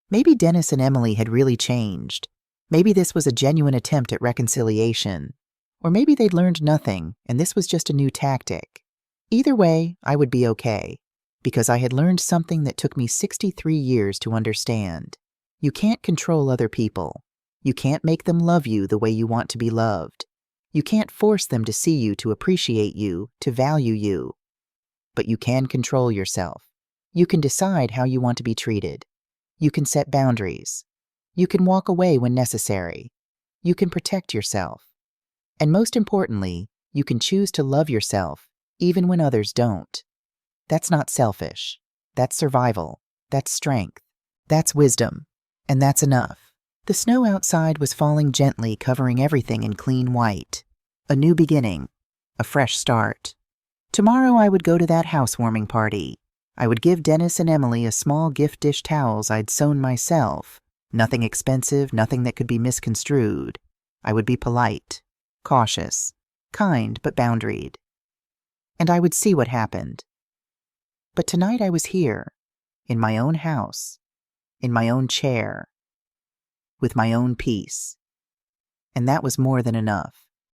Maybe Dennis and Emily had really changed. Maybe this was a genuine attempt at reconciliation. Or maybe they'd learned nothing, and this was just a new tactic. Either way, I would be okay, because I had learned something that took me 63 years to understand. You can't control other people. You can't make them love you the way you want to be loved. You can't force them to see you, to appreciate you, to value you. But you can control yourself. You can decide how you want to be treated. You can set boundaries. You can walk away when necessary. You can protect yourself. And most importantly, you can choose to love yourself even when others don't. That's not selfish. That's survival. That's strength. That's wisdom. And that's enough. The snow outside was falling gently, covering everything in clean white. A new beginning. A fresh start. Tomorrow I would go to that housewarming party. I would give Dennis and Emily a small gift dish towels I'd sewn myself. Nothing expensive, nothing that could be misconstrued. I would be polite, cautious, kind but boundaried. And I would see what happened. But tonight I was here, in my own house, in my own chair, with my own peace. And that was more than enough.